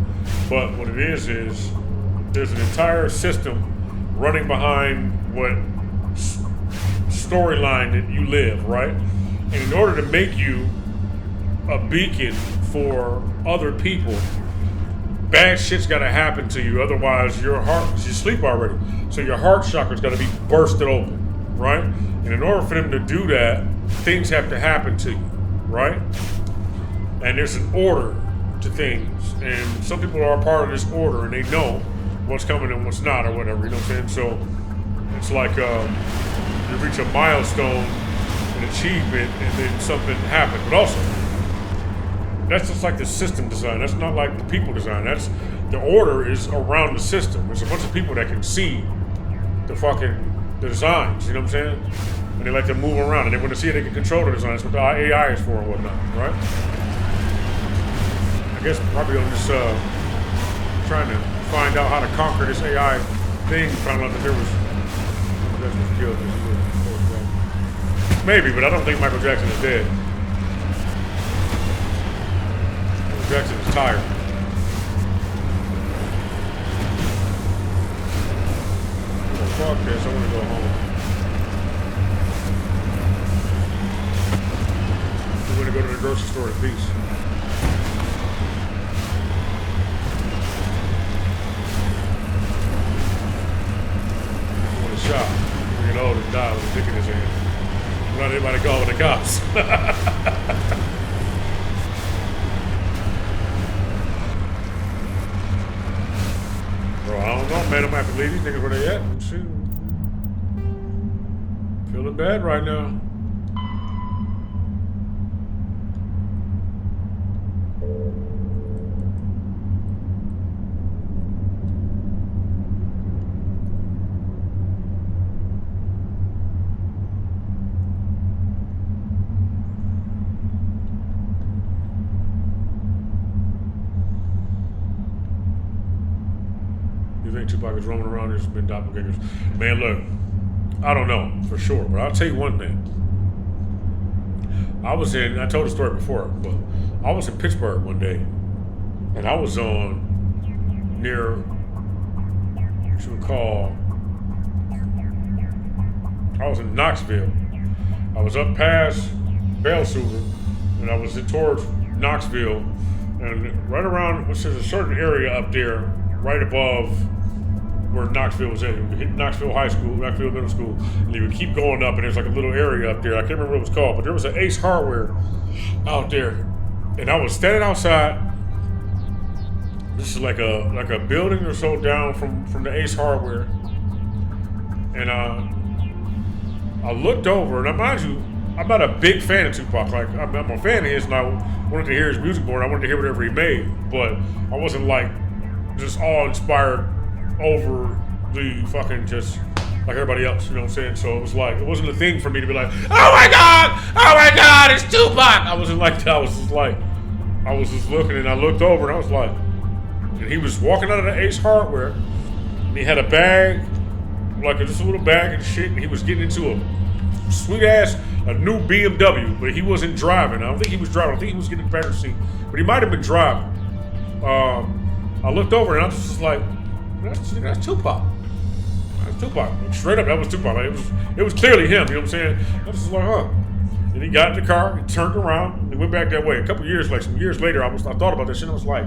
But what it is there's an entire system running behind what storyline that you live, right? And in order to make you a beacon for other people, bad shit's gotta happen to you, otherwise your heart, you sleep already, so your heart chakra's gotta be bursted open, right? And in order for them to do that, things have to happen to you, right? And there's an order to things, and some people are a part of this order and they know what's coming and what's not or whatever, you know what I'm saying? So it's like you reach a milestone, an achievement, and then something happens. But also, that's just like the system design. That's not like the people design. That's the order is around the system. There's a bunch of people that can see the designs, you know what I'm saying? And they like to move around, and they want to see it, they can control the design. That's what the AI is for and whatnot, right? I guess probably I'm just trying to find out how to conquer this AI thing. Found out that there was killed. Maybe, but I don't think Michael Jackson is dead. Michael Jackson is tired. Oh, fuck this, I want to go home. We're going to go to the grocery store in peace. Shot. We get old and die with a dick in his hand. Not anybody calling the cops. Bro, I don't know, man. I'm gonna have to leave these niggas where they at. Shoot. Feeling bad right now. Tupac is roaming around, there's been doppelgangers. Man, look, I don't know for sure, but I'll tell you one thing. I told the story before, but I was in Pittsburgh one day, and I was on near, what you would call, I was in Knoxville. I was up past Belsuver, and I was towards Knoxville, and right around, which is a certain area up there, right above where Knoxville was at. You hit Knoxville High School, Knoxville Middle School, and you would keep going up, and there's like a little area up there. I can't remember what it was called, but there was an Ace Hardware out there, and I was standing outside. This is like a building or so down from the Ace Hardware, and I looked over, and mind you, I'm not a big fan of Tupac. Like I'm a fan of his, and I wanted to hear his music more, and I wanted to hear whatever he made, but I wasn't like just all inspired over the fucking just like everybody else, you know what I'm saying? So it was like, it wasn't a thing for me to be like, oh my God, it's Tupac. I wasn't like that. I was just looking, and I looked over, and I was like, and he was walking out of the Ace Hardware, and he had a bag, like just a little bag and shit, and he was getting into a sweet ass, a new BMW, but he wasn't driving. I don't think he was driving. I think he was getting the passenger seat, but he might have been driving. I looked over, and I was just like, that's Tupac. That's Tupac. Straight up, that was Tupac. Like, it was clearly him, you know what I'm saying? I was just like, huh. And he got in the car, he turned around, and went back that way. A couple years, like some years later, I thought about this shit, and I was like,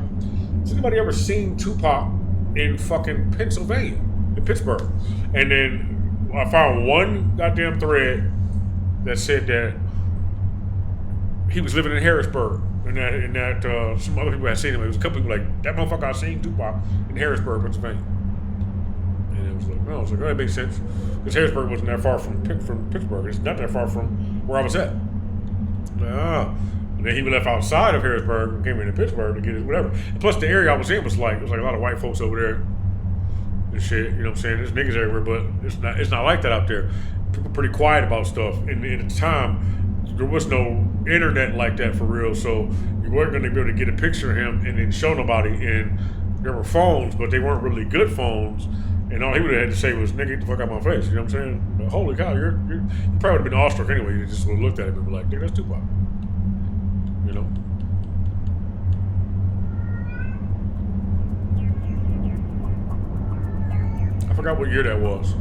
has anybody ever seen Tupac in fucking Pennsylvania, in Pittsburgh? And then I found one goddamn thread that said that he was living in Harrisburg, and that some other people had seen him. It was a couple people like, that motherfucker I seen Tupac in Harrisburg, Pennsylvania. And it was like, no, I was like, oh, that makes sense. Because Harrisburg wasn't that far from Pittsburgh. It's not that far from where I was at. And then he left outside of Harrisburg and came into Pittsburgh to get his whatever. And plus, the area I was in was like, it was like a lot of white folks over there and shit. You know what I'm saying? There's niggas everywhere, but it's not like that out there. People pretty quiet about stuff. And at the time, there was no internet like that for real, so you weren't going to be able to get a picture of him and then show nobody. And there were phones, but they weren't really good phones. And all he would have had to say was, nigga, get the fuck out of my face. You know what I'm saying? But holy cow, you probably would have been awestruck anyway. You just would have looked at him and be like, nigga, that's Tupac. You know? I forgot what year that was.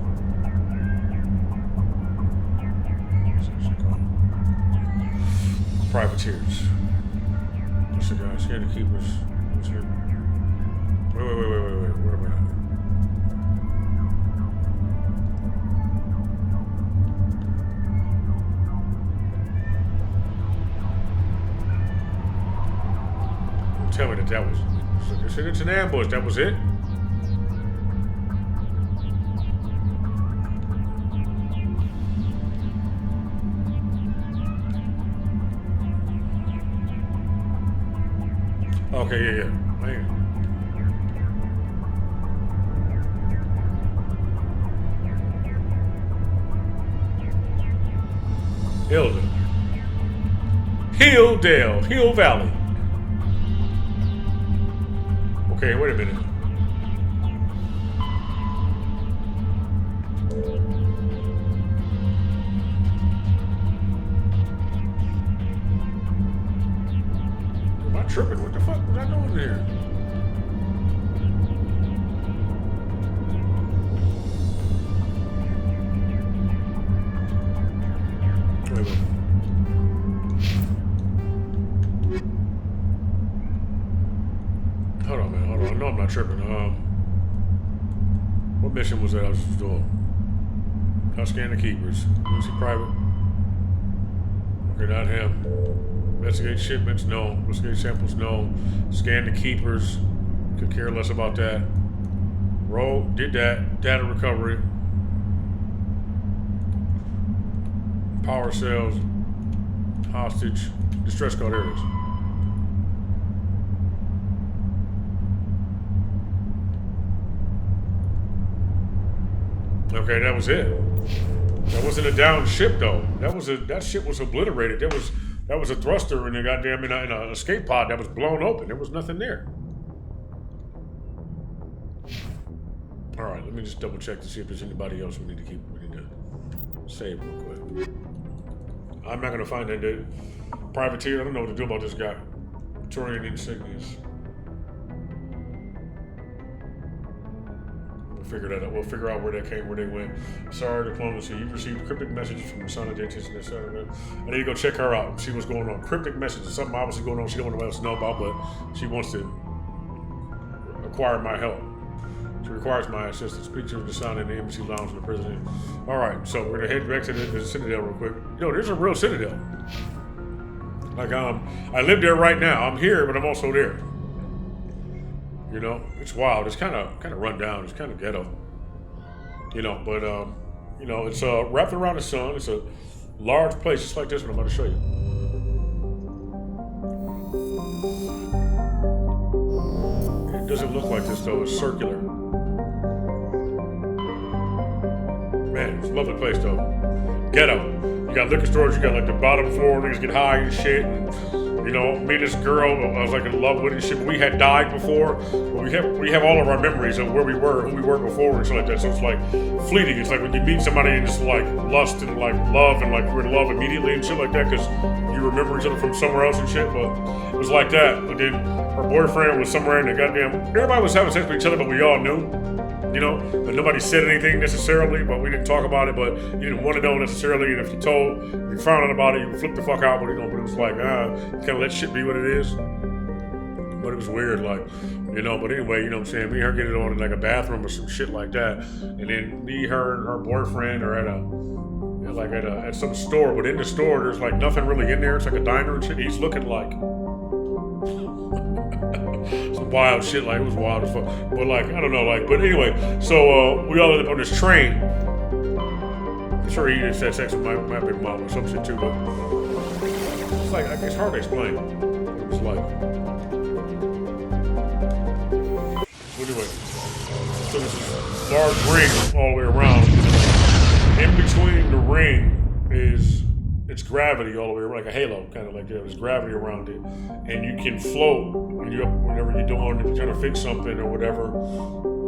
Privateers. What's the guy? Scared to keep us. What's here? Wait. Where am I at? Tell me that was. It's an ambush. That was it. Okay, yeah. Man. Hilldale, Hill Valley. Okay, wait a minute. Am I tripping? What the fuck was I doing here? Wait. Hold on, man. I know I'm not tripping. What mission was that I was doing? I'll scan the keepers. Lucy Private. Okay, not him. Investigate shipments, no. Investigate samples, no. Scan the keepers. Could care less about that. Roll, did that. Data recovery. Power cells. Hostage. Distress call, there it is. Okay, that was it. That wasn't a down ship though. That ship was obliterated. That was a thruster in a goddamn in a escape pod that was blown open. There was nothing there. All right, let me just double check to see if there's anybody else we need to save real quick. I'm not gonna find that privateer. I don't know what to do about this guy. Victorian insignias. Figure that out. We'll figure out where they went. Sorry, diplomacy. You've received cryptic messages from the son of dentist and etc. I need to go check her out. See what's going on. Cryptic messages. Something obviously going on she don't want nobody else to know about, but she wants to acquire my help. She requires my assistance. Speak to the son in the embassy lounge of the president. All right, so we're gonna head back to the Citadel real quick. Yo, there's a real Citadel. Like I live there right now. I'm here, but I'm also there. You know, it's wild. It's kind of run down. It's kind of ghetto. You know, but you know, it's wrapped around the sun. It's a large place, just like this one I'm about to show you. It doesn't look like this though. It's circular. Man, it's a lovely place though. Ghetto. You got liquor stores, you got like the bottom floor, niggas get high and shit. And, you know, me and this girl, I was like in love with and shit. We had died before, but we have all of our memories of where we were, who we were before and shit like that. So it's like fleeting. It's like when you meet somebody and it's like lust and like love and like we're in love immediately and shit like that because you remember each other from somewhere else and shit. But it was like that. But then her boyfriend was somewhere in the goddamn. Everybody was having sex with each other, but we all knew. You know, but nobody said anything necessarily, but we didn't talk about it, but you didn't want to know necessarily, and if you told, you found out about it, you flipped the fuck out, but you know, but it was like, kind of let shit be what it is. But it was weird, like, you know, but anyway, you know what I'm saying, me and her get it on in like a bathroom or some shit like that, and then me, her, and her boyfriend are at some store, but in the store, there's like nothing really in there, it's like a diner and shit, he's looking like some wild shit, like it was wild as fuck. But like, I don't know, like, but anyway, so we all ended up on this train. I'm sure he just had sex with my big mom or some shit too, but it's like, it's hard to explain what it was like. Anyway, so there's this large ring all the way around. In between the ring is it's gravity all the way around, like a halo, kind of like that. There's gravity around it, and you can float when whenever you're doing, if you're trying to fix something or whatever.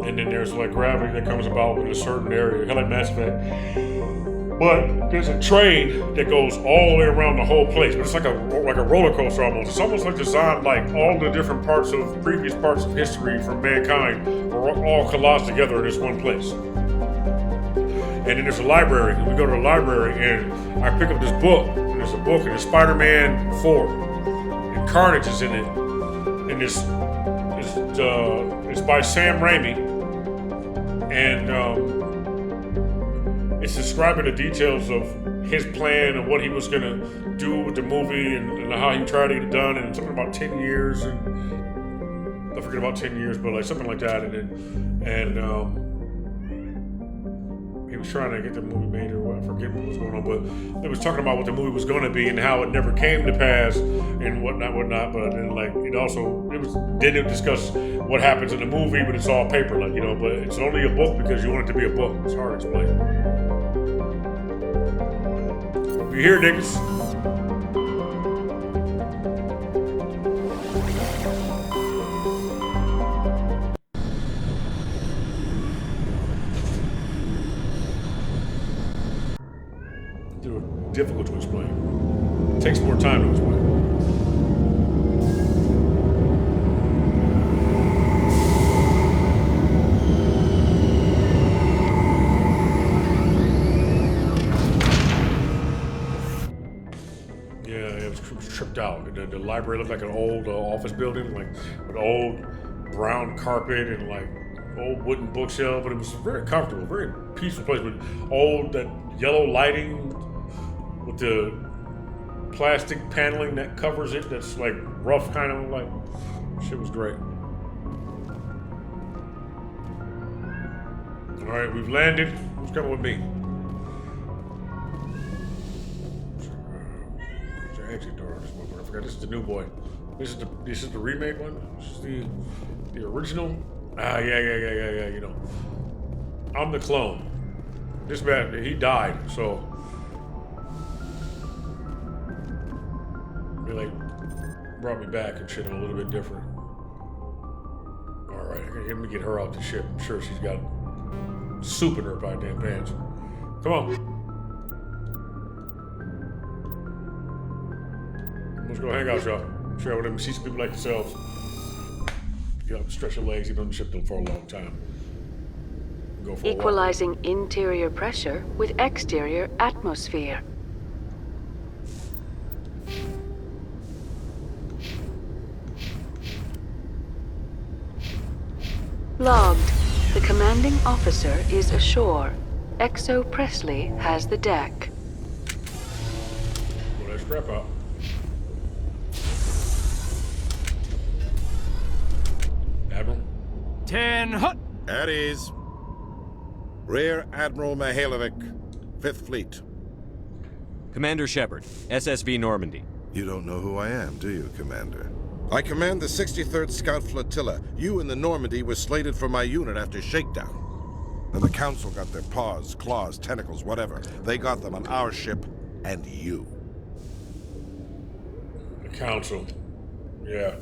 And then there's like gravity that comes about in a certain area, kind of like Mass Effect. But there's a train that goes all the way around the whole place, but it's like a roller coaster almost. It's almost like designed like all the different parts of previous parts of history from mankind are all collaged together in this one place. And then there's a library, and we go to the library, and I pick up this book, and there's a book, and it's Spider-Man 4, and Carnage is in it, and it's by Sam Raimi, and it's describing the details of his plan and what he was gonna do with the movie, and how he tried to get it done, and something about 10 years, and I forget about 10 years, but like something like that, he was trying to get the movie made, or I forget what was going on, but it was talking about what the movie was going to be and how it never came to pass and whatnot. But then like it didn't discuss what happens in the movie, but it's all paper, like, you know. But it's only a book because you want it to be a book. It's hard to explain. You hear, niggas? Difficult to explain. It takes more time to explain. Yeah, it was tripped out. The library looked like an old office building, like with old brown carpet and like old wooden bookshelf, but it was very comfortable, very peaceful place with old that yellow lighting with the plastic paneling that covers it, that's like rough, kind of like, shit was great. All right, we've landed. Who's coming with me? Where's the exit door? I forgot. This is the new boy. This is the remake one. This is the original. Yeah. You know, I'm the clone. This man, he died, so. Like brought me back and shit, a little bit different. All right, let me get her out the ship. I'm sure she's got soup in her goddamn pants. Come on. Let's go hang out, y'all. Sure, I want to see some people like yourselves. Get up, stretch your legs. You've been on the ship for a long time. Go for Equalizing interior pressure with exterior atmosphere. Logged. The commanding officer is ashore. Exo Presley has the deck. Well, let's strap out. Admiral? 10 hut! At ease. Rear Admiral Mihailovic, 5th Fleet. Commander Shepard, SSV Normandy. You don't know who I am, do you, Commander? I command the 63rd Scout Flotilla. You and the Normandy were slated for my unit after shakedown. And the Council got their paws, claws, tentacles, whatever. They got them on our ship and you. The Council. Yeah.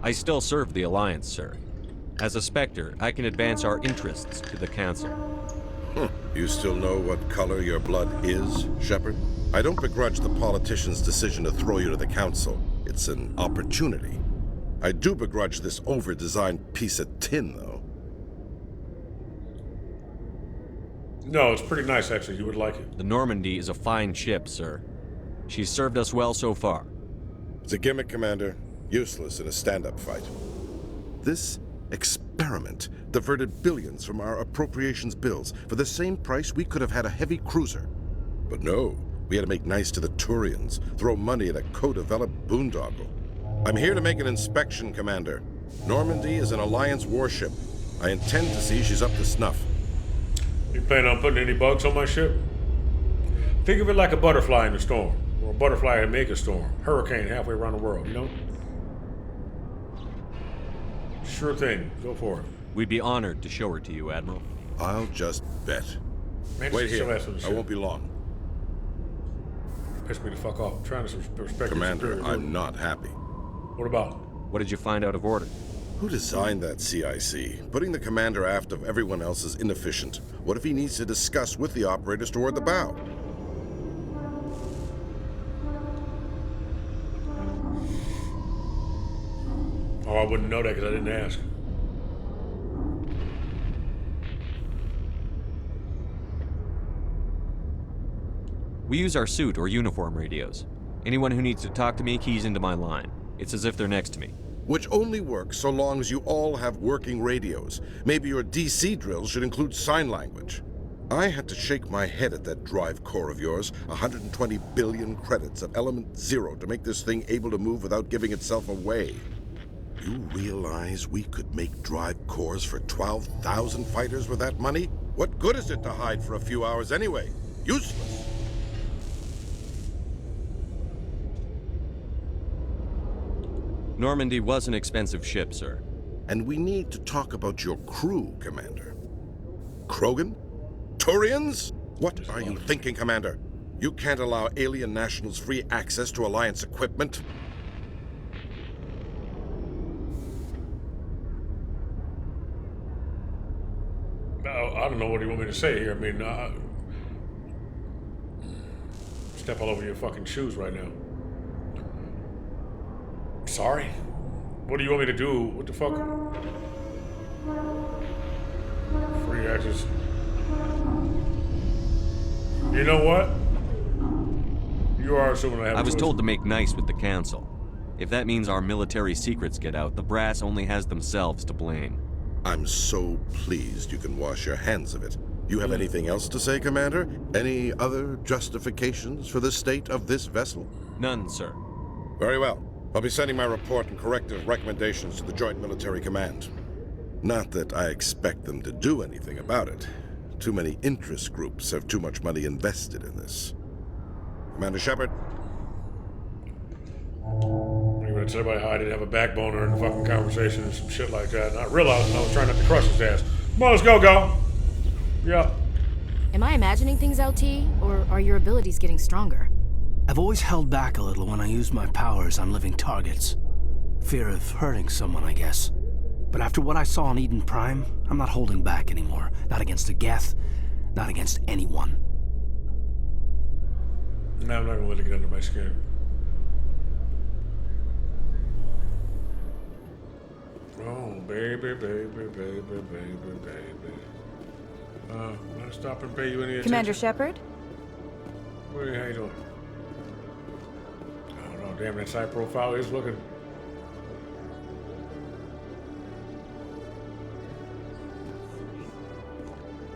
I still serve the Alliance, sir. As a Spectre, I can advance our interests to the Council. You still know what color your blood is, Shepard? I don't begrudge the politician's decision to throw you to the Council. It's an opportunity. I do begrudge this over-designed piece of tin, though. No, it's pretty nice, actually. You would like it. The Normandy is a fine ship, sir. She's served us well so far. It's a gimmick, Commander. Useless in a stand-up fight. This experiment diverted billions from our appropriations bills. For the same price, we could have had a heavy cruiser. But no, we had to make nice to the Turians, throw money at a co-developed boondoggle. I'm here to make an inspection, Commander. Normandy is an Alliance warship. I intend to see she's up to snuff. You planning on putting any bugs on my ship? Think of it like a butterfly in a storm. Or a butterfly can make a storm. Hurricane halfway around the world, you know? Sure thing. Go for it. We'd be honored to show her to you, Admiral. I'll just bet. Man, Wait still here. has some I shit. won't be long. Piss me the fuck off. I'm trying to respect Commander, your superiors. I'm not happy. What about? What did you find out of order? Who designed that CIC? Putting the commander aft of everyone else is inefficient. What if he needs to discuss with the operators toward the bow? Oh, I wouldn't know that because I didn't ask. We use our suit or uniform radios. Anyone who needs to talk to me keys into my line. It's as if they're next to me. Which only works so long as you all have working radios. Maybe your DC drills should include sign language. I had to shake my head at that drive core of yours. 120 billion credits of element 0 to make this thing able to move without giving itself away. You realize we could make drive cores for 12,000 fighters with that money? What good is it to hide for a few hours anyway? Useless. Normandy was an expensive ship, sir. And we need to talk about your crew, Commander. Krogan? Turians? What are you thinking, Commander? You can't allow alien nationals free access to Alliance equipment? I don't know what you want me to say here. I mean, step all over your fucking shoes right now. Sorry? What do you want me to do? What the fuck? Free access. You know what? You are assuming I have I was choice. told to make nice with the Council. If that means our military secrets get out, the brass only has themselves to blame. I'm so pleased you can wash your hands of it. You have anything else to say, Commander? Any other justifications for the state of this vessel? None, sir. Very well. I'll be sending my report and corrective recommendations to the Joint Military Command. Not that I expect them to do anything about it. Too many interest groups have too much money invested in this. Commander Shepard? You're gonna tell everybody how I didn't have a backbone or in the fucking conversation and some shit like that. And I realized I was trying not to crush his ass. Come on, let's go. Yeah. Am I imagining things, LT? Or are your abilities getting stronger? I've always held back a little when I use my powers on living targets. Fear of hurting someone, I guess. But after what I saw on Eden Prime, I'm not holding back anymore. Not against a Geth, not against anyone. No, I'm not gonna let it get under my skin. Oh, baby. Can I stop and pay you any attention? Commander Shepard? How you doing? I don't know, damn, that side profile is looking...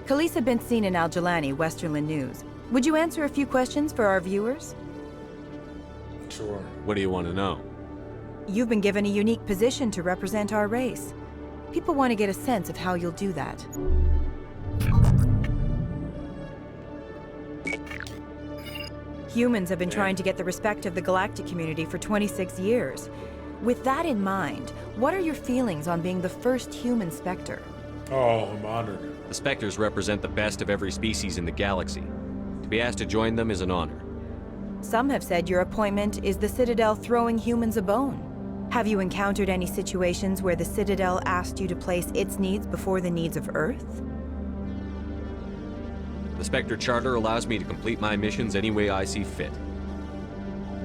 Khaleesa been seen in Al-Jalani, Westerland News. Would you answer a few questions for our viewers? Sure. What do you want to know? You've been given a unique position to represent our race. People want to get a sense of how you'll do that. Humans have been trying to get the respect of the galactic community for 26 years. With that in mind, what are your feelings on being the first human Spectre? Oh, I'm honored. The Spectres represent the best of every species in the galaxy. To be asked to join them is an honor. Some have said your appointment is the Citadel throwing humans a bone. Have you encountered any situations where the Citadel asked you to place its needs before the needs of Earth? The Spectre Charter allows me to complete my missions any way I see fit.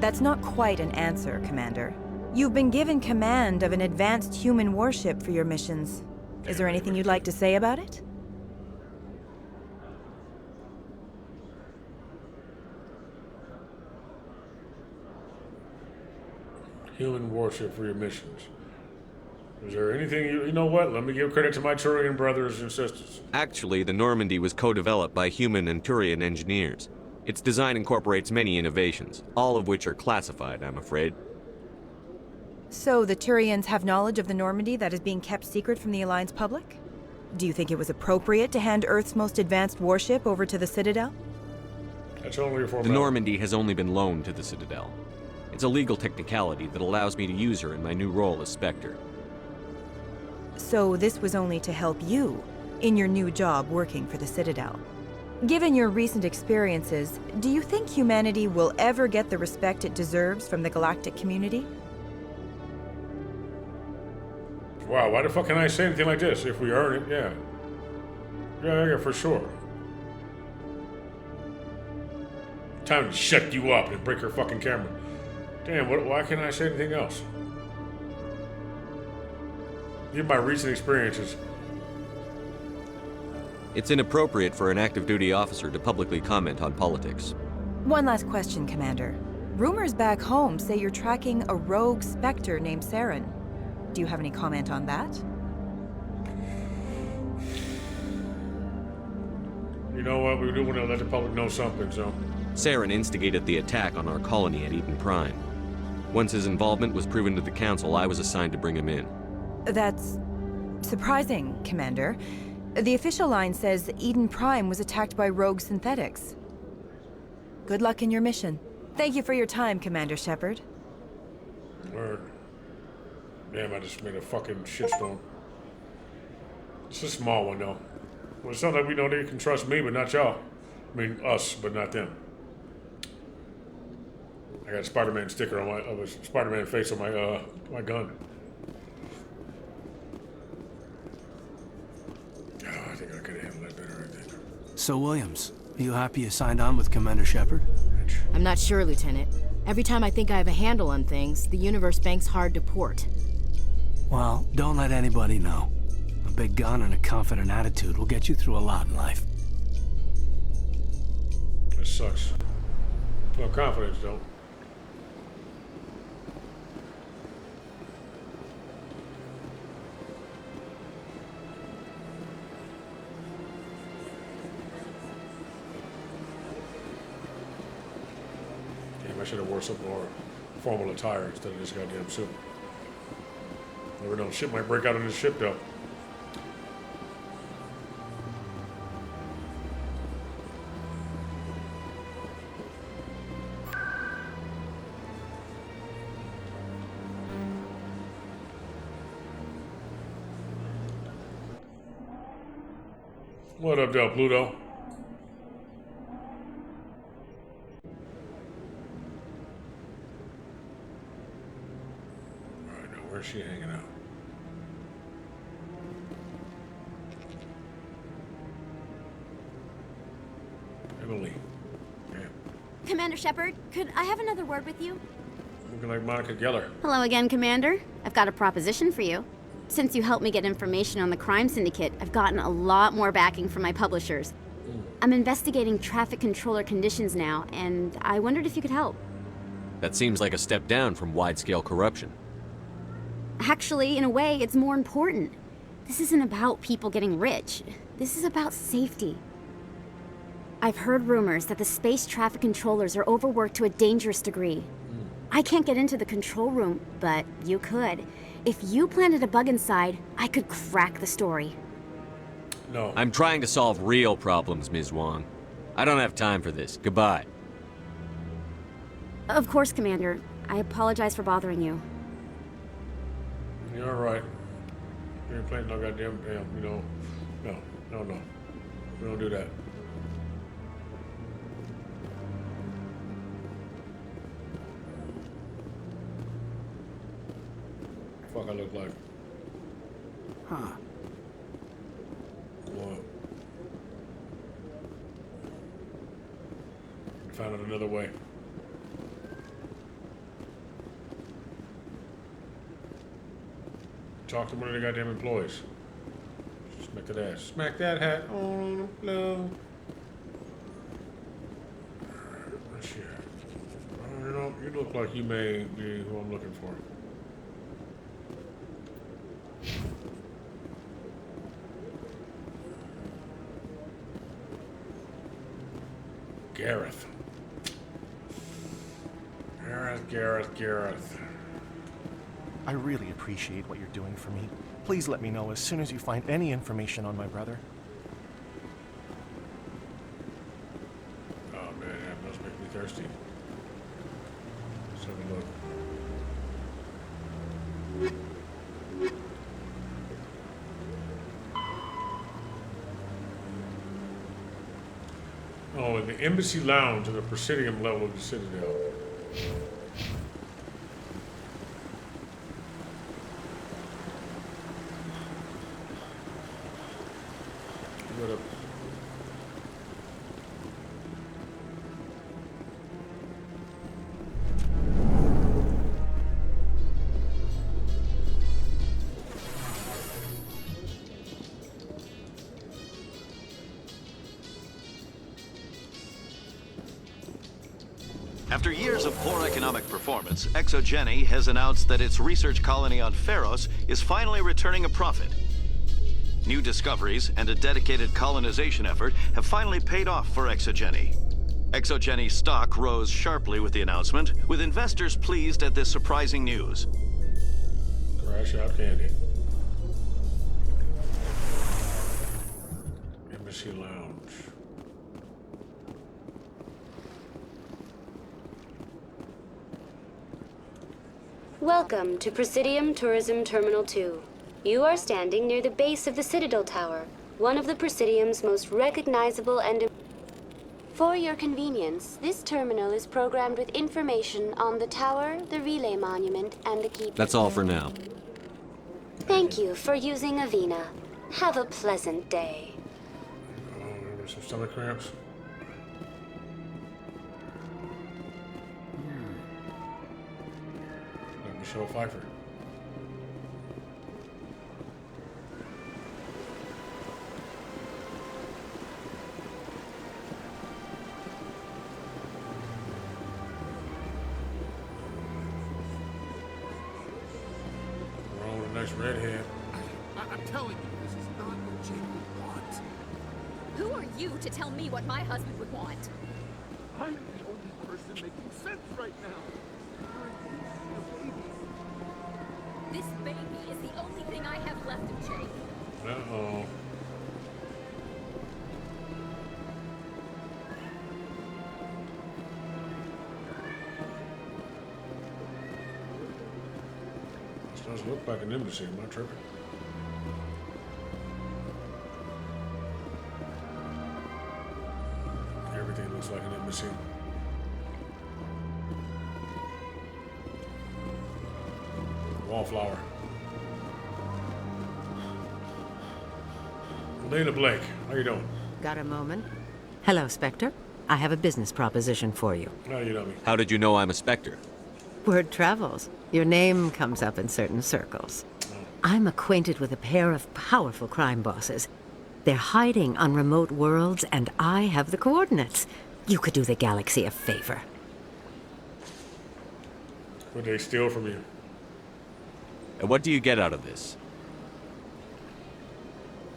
That's not quite an answer, Commander. You've been given command of an advanced human warship for your missions. Is there anything you'd like to say about it? Human warship for your missions. Is there anything you know what? Let me give credit to my Turian brothers and sisters. Actually, the Normandy was co-developed by human and Turian engineers. Its design incorporates many innovations, all of which are classified, I'm afraid. So the Turians have knowledge of the Normandy that is being kept secret from the Alliance public? Do you think it was appropriate to hand Earth's most advanced warship over to the Citadel? That's only a formality. The Normandy has only been loaned to the Citadel. It's a legal technicality that allows me to use her in my new role as Spectre. So this was only to help you in your new job working for the Citadel. Given your recent experiences, do you think humanity will ever get the respect it deserves from the galactic community? Wow, why the fuck can I say anything like this? If we earn it, yeah. Yeah, for sure. Time to shut you up and break her fucking camera. Damn, why can't I say anything else? Given my recent experiences. It's inappropriate for an active duty officer to publicly comment on politics. One last question, Commander. Rumors back home say you're tracking a rogue Spectre named Saren. Do you have any comment on that? You know what? We do want to let the public know something, so. Saren instigated the attack on our colony at Eden Prime. Once his involvement was proven to the Council, I was assigned to bring him in. That's surprising, Commander. The official line says Eden Prime was attacked by rogue synthetics. Good luck in your mission. Thank you for your time, Commander Shepard. Word. Damn, I just made a fucking shitstorm. It's a small one, though. Well, it sounds like we know they can trust me, but not y'all. I mean, us, but not them. I got a Spider-Man sticker on a Spider-Man face on my gun. Oh, I think I could handle that better, I think. So, Williams, are you happy you signed on with Commander Shepard? I'm not sure, Lieutenant. Every time I think I have a handle on things, the universe bank's hard to port. Well, don't let anybody know. A big gun and a confident attitude will get you through a lot in life. That sucks. Well, confidence, though. Damn, I should have wore some more formal attire instead of this goddamn suit. Never know, shit might break out on this ship, though. What up, Del Pluto? Alright, now where's she hanging out? Emily. Damn. Commander Shepard, could I have another word with you? Looking like Monica Geller. Hello again, Commander. I've got a proposition for you. Since you helped me get information on the crime syndicate, I've gotten a lot more backing from my publishers. I'm investigating traffic controller conditions now, and I wondered if you could help. That seems like a step down from wide-scale corruption. Actually, in a way, it's more important. This isn't about people getting rich. This is about safety. I've heard rumors that the space traffic controllers are overworked to a dangerous degree. I can't get into the control room, but you could. If you planted a bug inside, I could crack the story. No. I'm trying to solve real problems, Ms. Wong. I don't have time for this. Goodbye. Of course, Commander. I apologize for bothering you. You're all right. You ain't playing no goddamn, you know. No. We don't do that. Fuck I look like. Huh. What? Found out another way. Talk to one of the goddamn employees. Smack that ass. Smack that hat on the floor. Shit. You know, you look like you may be who I'm looking for. Gareth. Gareth. I really appreciate what you're doing for me. Please let me know as soon as you find any information on my brother. Oh man, that must make me thirsty. Let's have a look. Oh, in the Embassy Lounge at the Presidium level of the Citadel. What up? After years of poor economic performance, ExoGeni has announced that its research colony on Pharos is finally returning a profit. New discoveries and a dedicated colonization effort have finally paid off for ExoGeni. ExoGeni stock rose sharply with the announcement, with investors pleased at this surprising news. Crash out candy. Embassy Lounge. Welcome to Presidium Tourism Terminal 2. You are standing near the base of the Citadel Tower, one of the Presidium's most recognizable and... For your convenience, this terminal is programmed with information on the tower, the relay monument, and the keep. That's all for now. Thank you for using Avina. Have a pleasant day. Oh, some stomach cramps. Like Michelle Pfeiffer. Nice redhead. I'm telling you, this is not what Jake would want. Who are you to tell me what my husband would want? I'm the only person making sense right now. This baby is the only thing I have left of Jake. Uh-oh. This does look like an embassy, am I tripping? Everything looks like an embassy. Wallflower. Elena Blake, how you doing? Got a moment? Hello, Spectre. I have a business proposition for you. How do you know me? How did you know I'm a Spectre? Word travels. Your name comes up in certain circles. I'm acquainted with a pair of powerful crime bosses. They're hiding on remote worlds, and I have the coordinates. You could do the galaxy a favor. What did they steal from you? And what do you get out of this?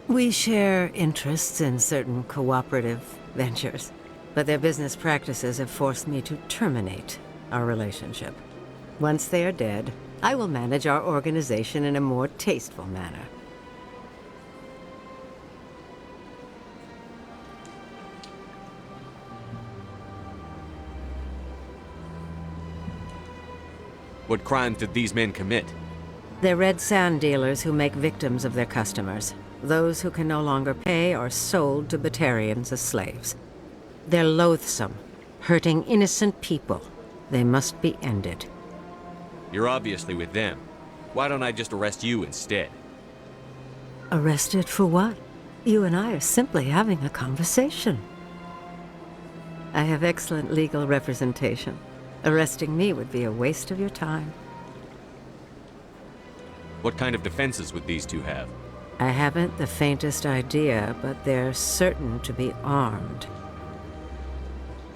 We share interests in certain cooperative ventures, but their business practices have forced me to terminate our relationship. Once they are dead, I will manage our organization in a more tasteful manner. What crimes did these men commit? They're red sand dealers who make victims of their customers. Those who can no longer pay are sold to Batarians as slaves. They're loathsome, hurting innocent people. They must be ended. You're obviously with them. Why don't I just arrest you instead? Arrested for what? You and I are simply having a conversation. I have excellent legal representation. Arresting me would be a waste of your time. What kind of defenses would these two have? I haven't the faintest idea, but they're certain to be armed.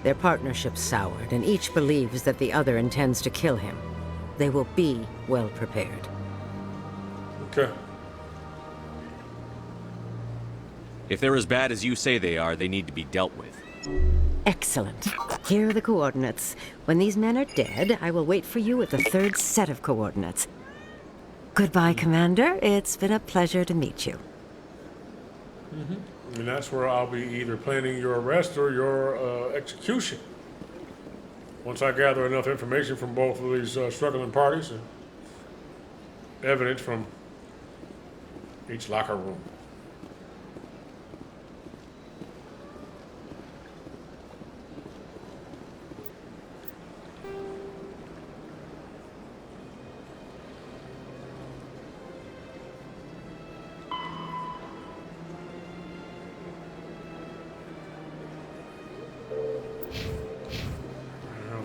Their partnership's soured, and each believes that the other intends to kill him. They will be well prepared. Okay. If they're as bad as you say they are, they need to be dealt with. Excellent. Here are the coordinates. When these men are dead, I will wait for you at the third set of coordinates. Goodbye, Commander. It's been a pleasure to meet you. And that's where I'll be either planning your arrest or your execution. Once I gather enough information from both of these struggling parties and evidence from each locker room.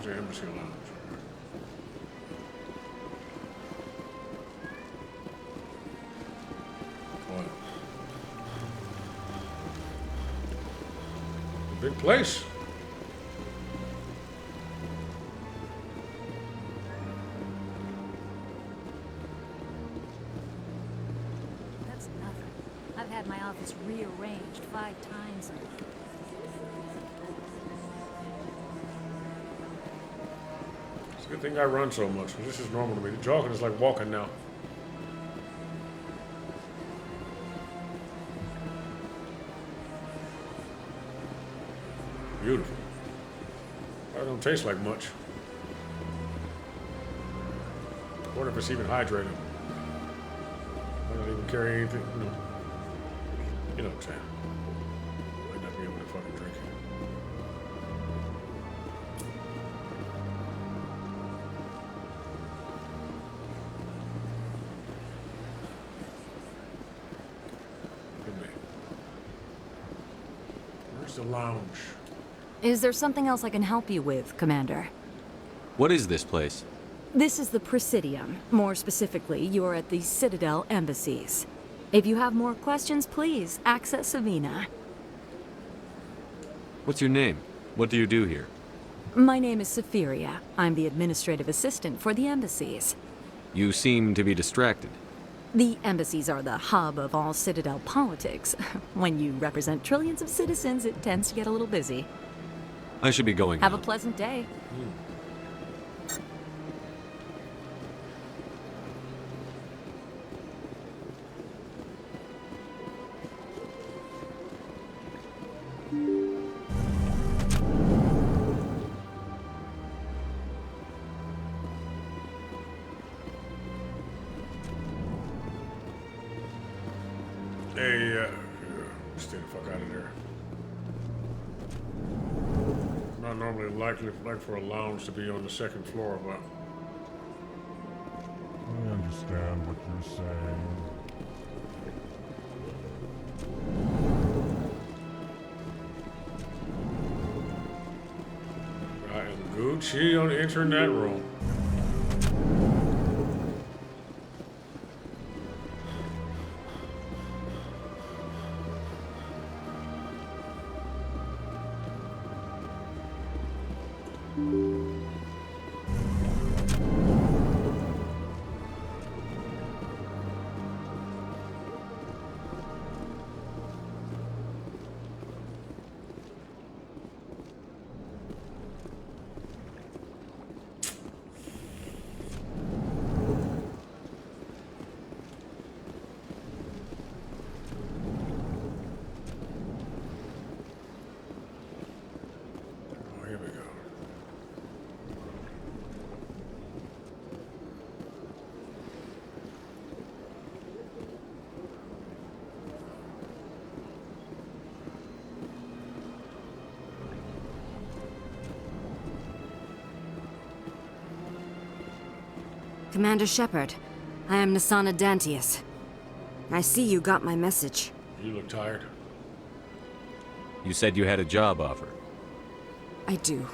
The embassy lounge. Boy. A big place. That's nothing. I've had my office rearranged 5 times. It's a good thing I run so much. This is normal to me. The jogging is like walking now. Beautiful. Probably don't taste like much. I wonder if it's even hydrated. Might not even carry anything, you know. You know what I'm saying. Might not be able to fucking drink it. Could be. Where's the lounge? Is there something else I can help you with, Commander? What is this place? This is the Presidium. More specifically, you're at the Citadel embassies. If you have more questions, please access Savina. What's your name? What do you do here? My name is Safiria. I'm the administrative assistant for the embassies. You seem to be distracted. The embassies are the hub of all Citadel politics. When you represent trillions of citizens, it tends to get a little busy. I should be going Have now. a pleasant day. Hey, stay the fuck out of there. Not normally like for a lounge to be on the second floor, but I understand what you're saying. I am Gucci on entering that room. Commander Shepard, I am Nasana Dantius. I see you got my message. You look tired. You said you had a job offer. I do.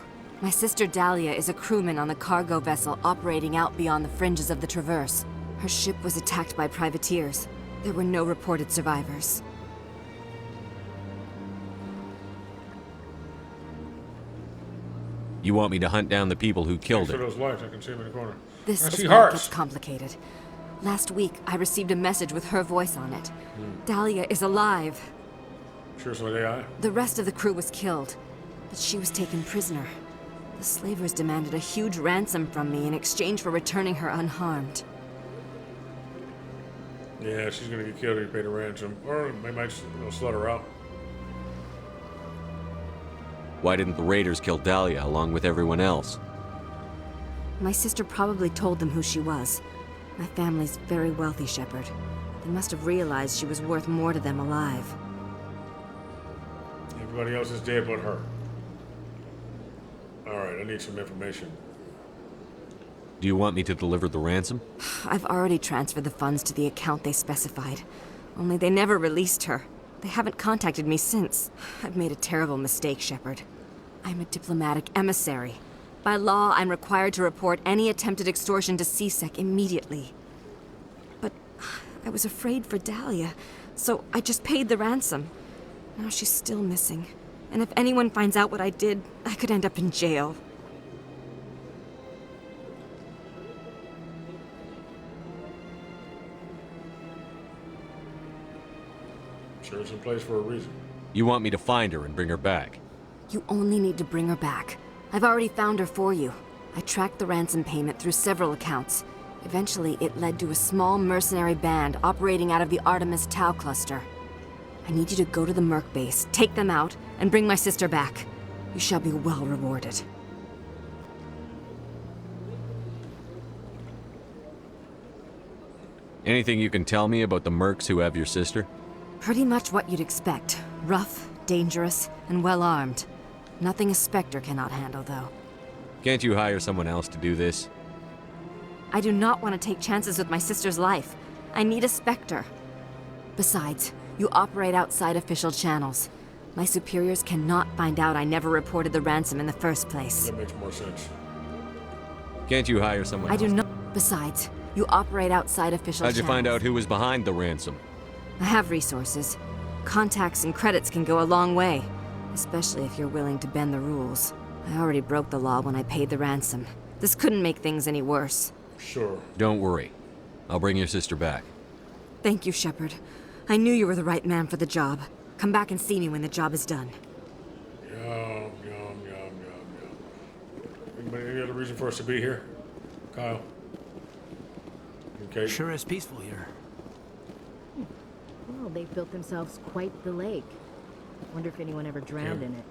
My sister Dahlia is a crewman on the cargo vessel operating out beyond the fringes of the Traverse. Her ship was attacked by privateers. There were no reported survivors. You want me to hunt down the people who killed Thanks her? for those lights. I can see them in the corner. This I is see where it hearts. gets complicated. Last week, I received a message with her voice on it. Dahlia is alive. Sure, so AI. The rest of the crew was killed, but she was taken prisoner. The slavers demanded a huge ransom from me in exchange for returning her unharmed. Yeah, she's gonna get killed if you pay the ransom, or they might slut her out. Why didn't the raiders kill Dahlia along with everyone else? My sister probably told them who she was. My family's very wealthy, Shepard. They must have realized she was worth more to them alive. Everybody else is dead but her. All right, I need some information. Do you want me to deliver the ransom? I've already transferred the funds to the account they specified. Only they never released her. They haven't contacted me since. I've made a terrible mistake, Shepard. I'm a diplomatic emissary. By law, I'm required to report any attempted extortion to CSEC immediately. But I was afraid for Dahlia, so I just paid the ransom. Now she's still missing. And if anyone finds out what I did, I could end up in jail. Sure, it's in place for a reason. You want me to find her and bring her back? You only need to bring her back. I've already found her for you. I tracked the ransom payment through several accounts. Eventually, it led to a small mercenary band operating out of the Artemis Tau cluster. I need you to go to the Merc base, take them out, and bring my sister back. You shall be well rewarded. Anything you can tell me about the mercs who have your sister? Pretty much what you'd expect. Rough, dangerous, and well-armed. Nothing a Spectre cannot handle, though. Can't you hire someone else to do this? I do not want to take chances with my sister's life. I need a Spectre. Besides, you operate outside official channels. My superiors cannot find out I never reported the ransom in the first place. That makes more sense. Can't you hire someone I else? do not. Besides, you operate outside official How'd you channels. find out who was behind the ransom? I have resources. Contacts and credits can go a long way, especially if you're willing to bend the rules. I already broke the law when I paid the ransom. This couldn't make things any worse. Sure. Don't worry. I'll bring your sister back. Thank you, Shepard. I knew you were the right man for the job. Come back and see me when the job is done. Yum. Any other reason for us to be here? Kyle? Okay. Sure is peaceful here. Well, they've built themselves quite the lake. Wonder if anyone ever drowned in it.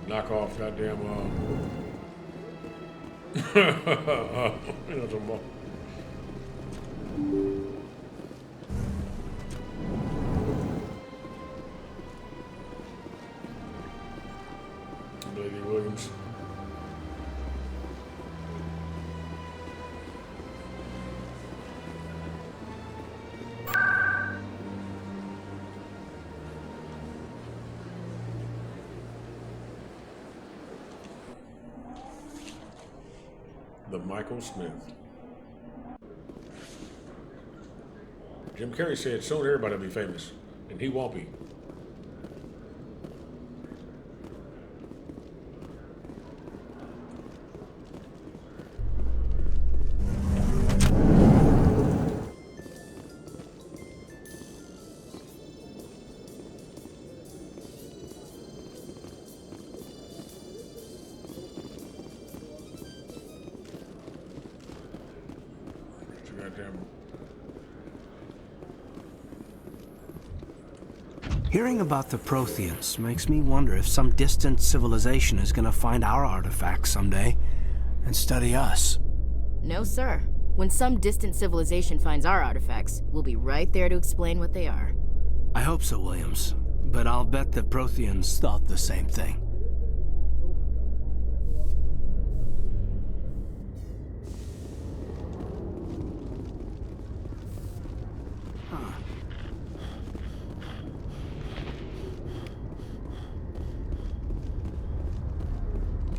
Knock off goddamn, Lady Williams. The Michael Smith. Jim Carrey said soon everybody will be famous, and he won't be. Hearing about the Protheans makes me wonder if some distant civilization is gonna find our artifacts someday and study us. No, sir. When some distant civilization finds our artifacts, we'll be right there to explain what they are. I hope so, Williams. But I'll bet the Protheans thought the same thing.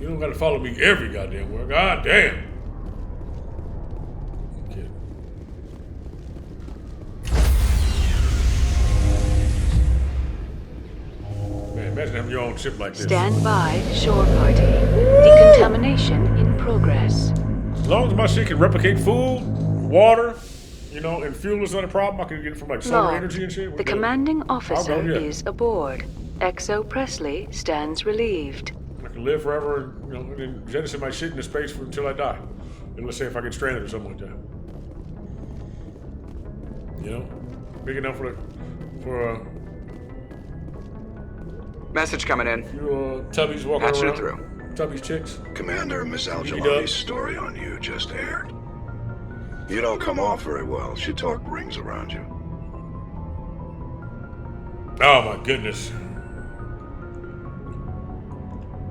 You don't gotta follow me every goddamn where. God damn. Okay. Man, imagine having your own ship like this. Stand by, shore party. Decontamination in progress. As long as my shit can replicate food, water, you know, and fuel is not a problem, I can get it from like solar Log. energy and shit. The commanding officer yeah. is aboard. Exo Presley stands relieved. I can live forever and, you know, and then jettison my shit into space until I die. And let's say if I get stranded or something like that. You know? Big enough for Message coming in. You Tubby's walking Patching around. it through. Tubby's chicks. Commander, Miss Dub. Al-Jalani's story on you just aired. You don't come off very well. She talked rings around you. Oh my goodness.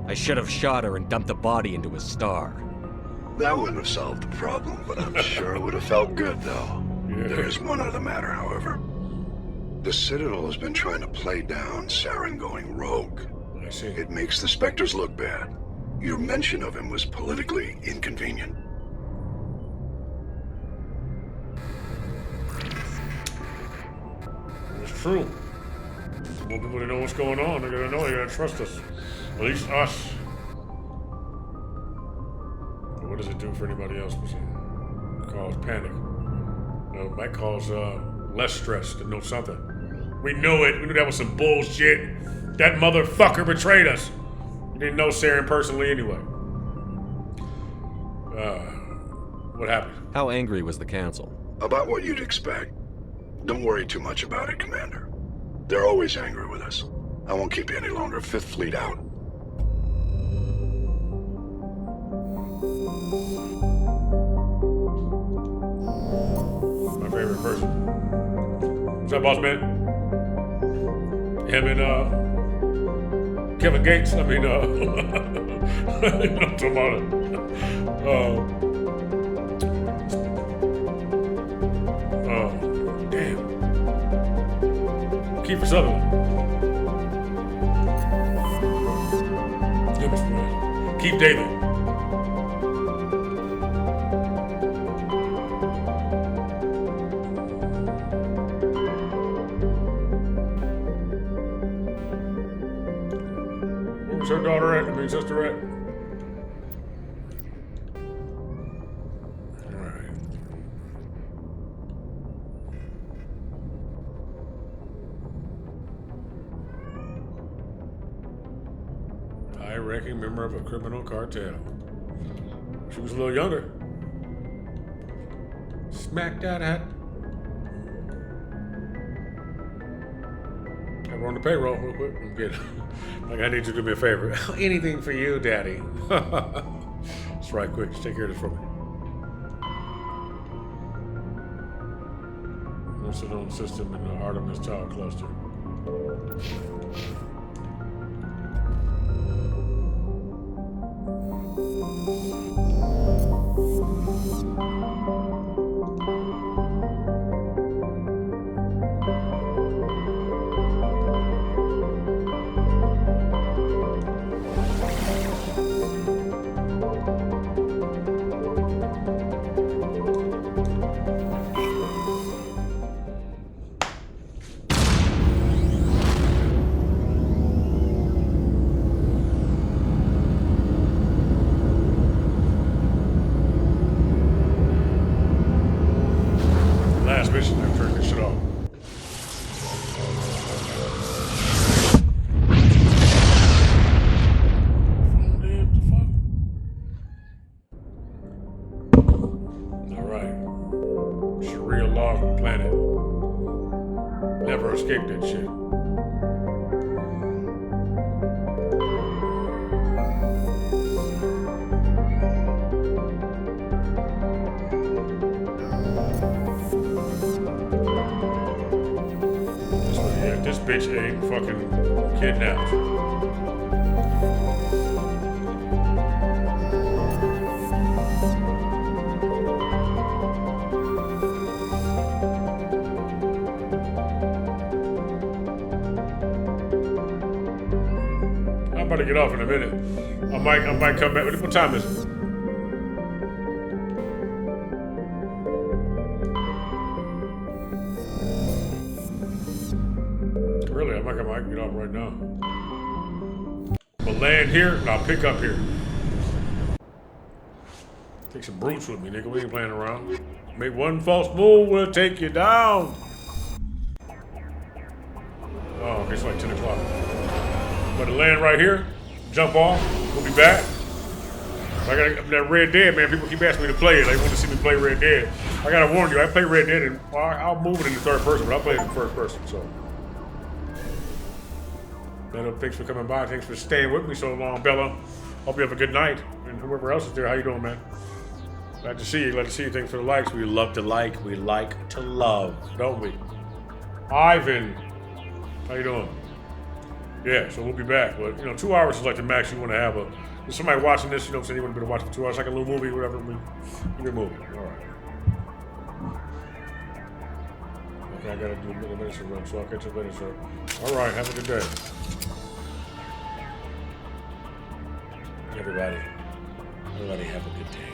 I should have shot her and dumped the body into a star. That wouldn't have solved the problem, but I'm sure it would have felt good, though. Yeah. There's one other matter, however. The Citadel has been trying to play down Saren going rogue. I see. It makes the Spectres look bad. Your mention of him was politically inconvenient. It's true. More people that know what's going on, they gotta know, they gotta trust us. At least us. But what does it do for anybody else? It cause panic. It might cause less stress to know something. We knew it. We knew that was some bullshit. That motherfucker betrayed us. We didn't know Saren personally anyway. What happened? How angry was the Council? About what you'd expect. Don't worry too much about it, Commander. They're always angry with us. I won't keep you any longer. Fifth Fleet out. My favorite person. What's up, boss man? Him and Kevin Gates. I mean, you know what I'm talking about. Damn. Kiefer Sutherland. Goodness, man. Keith David. Where's her daughter at? I mean, sister at? Alright. High-ranking member of a criminal cartel. She was a little younger. Smack that hat. Have her on the payroll real quick. I'm getting, like, I need you to do me a favor. Anything for you, Daddy. That's right, quick. Just take care of this for me. Methadone system in the Artemis Tower cluster. Last mission, I'm turning this shit off. Alright. Sharia law planet. Never escape that shit. bitch ain't fucking kidnapped. I'm about to get off in a minute. I might come back. What time is it? Really, I might get off right now. But land here, and I'll pick up here. Take some brutes with me, nigga. We ain't playing around. Make one false move, we'll take you down. Oh, it's like 10 o'clock. But to land right here, jump off, we'll be back. I got that Red Dead, man. People keep asking me to play it. They want to see me play Red Dead. I gotta warn you, I play Red Dead, and I'll move it in the third person, but I'll play it in the first person, so. Man, thanks for coming by. Thanks for staying with me so long, Bella. Hope you have a good night. And whoever else is there, how you doing, man? Glad to see you. Glad to see you. Thanks for the likes. We love to like. We like to love, don't we? Ivan, how you doing? Yeah, so we'll be back. But, 2 hours is like the max you want to have. If somebody watching this, you know what I'm saying, you want to be watching for 2 hours, like a little movie, whatever. Give me a movie. All right. Okay, I got to do a minute run, so I'll catch you later, sir. All right, have a good day. Everybody have a good day.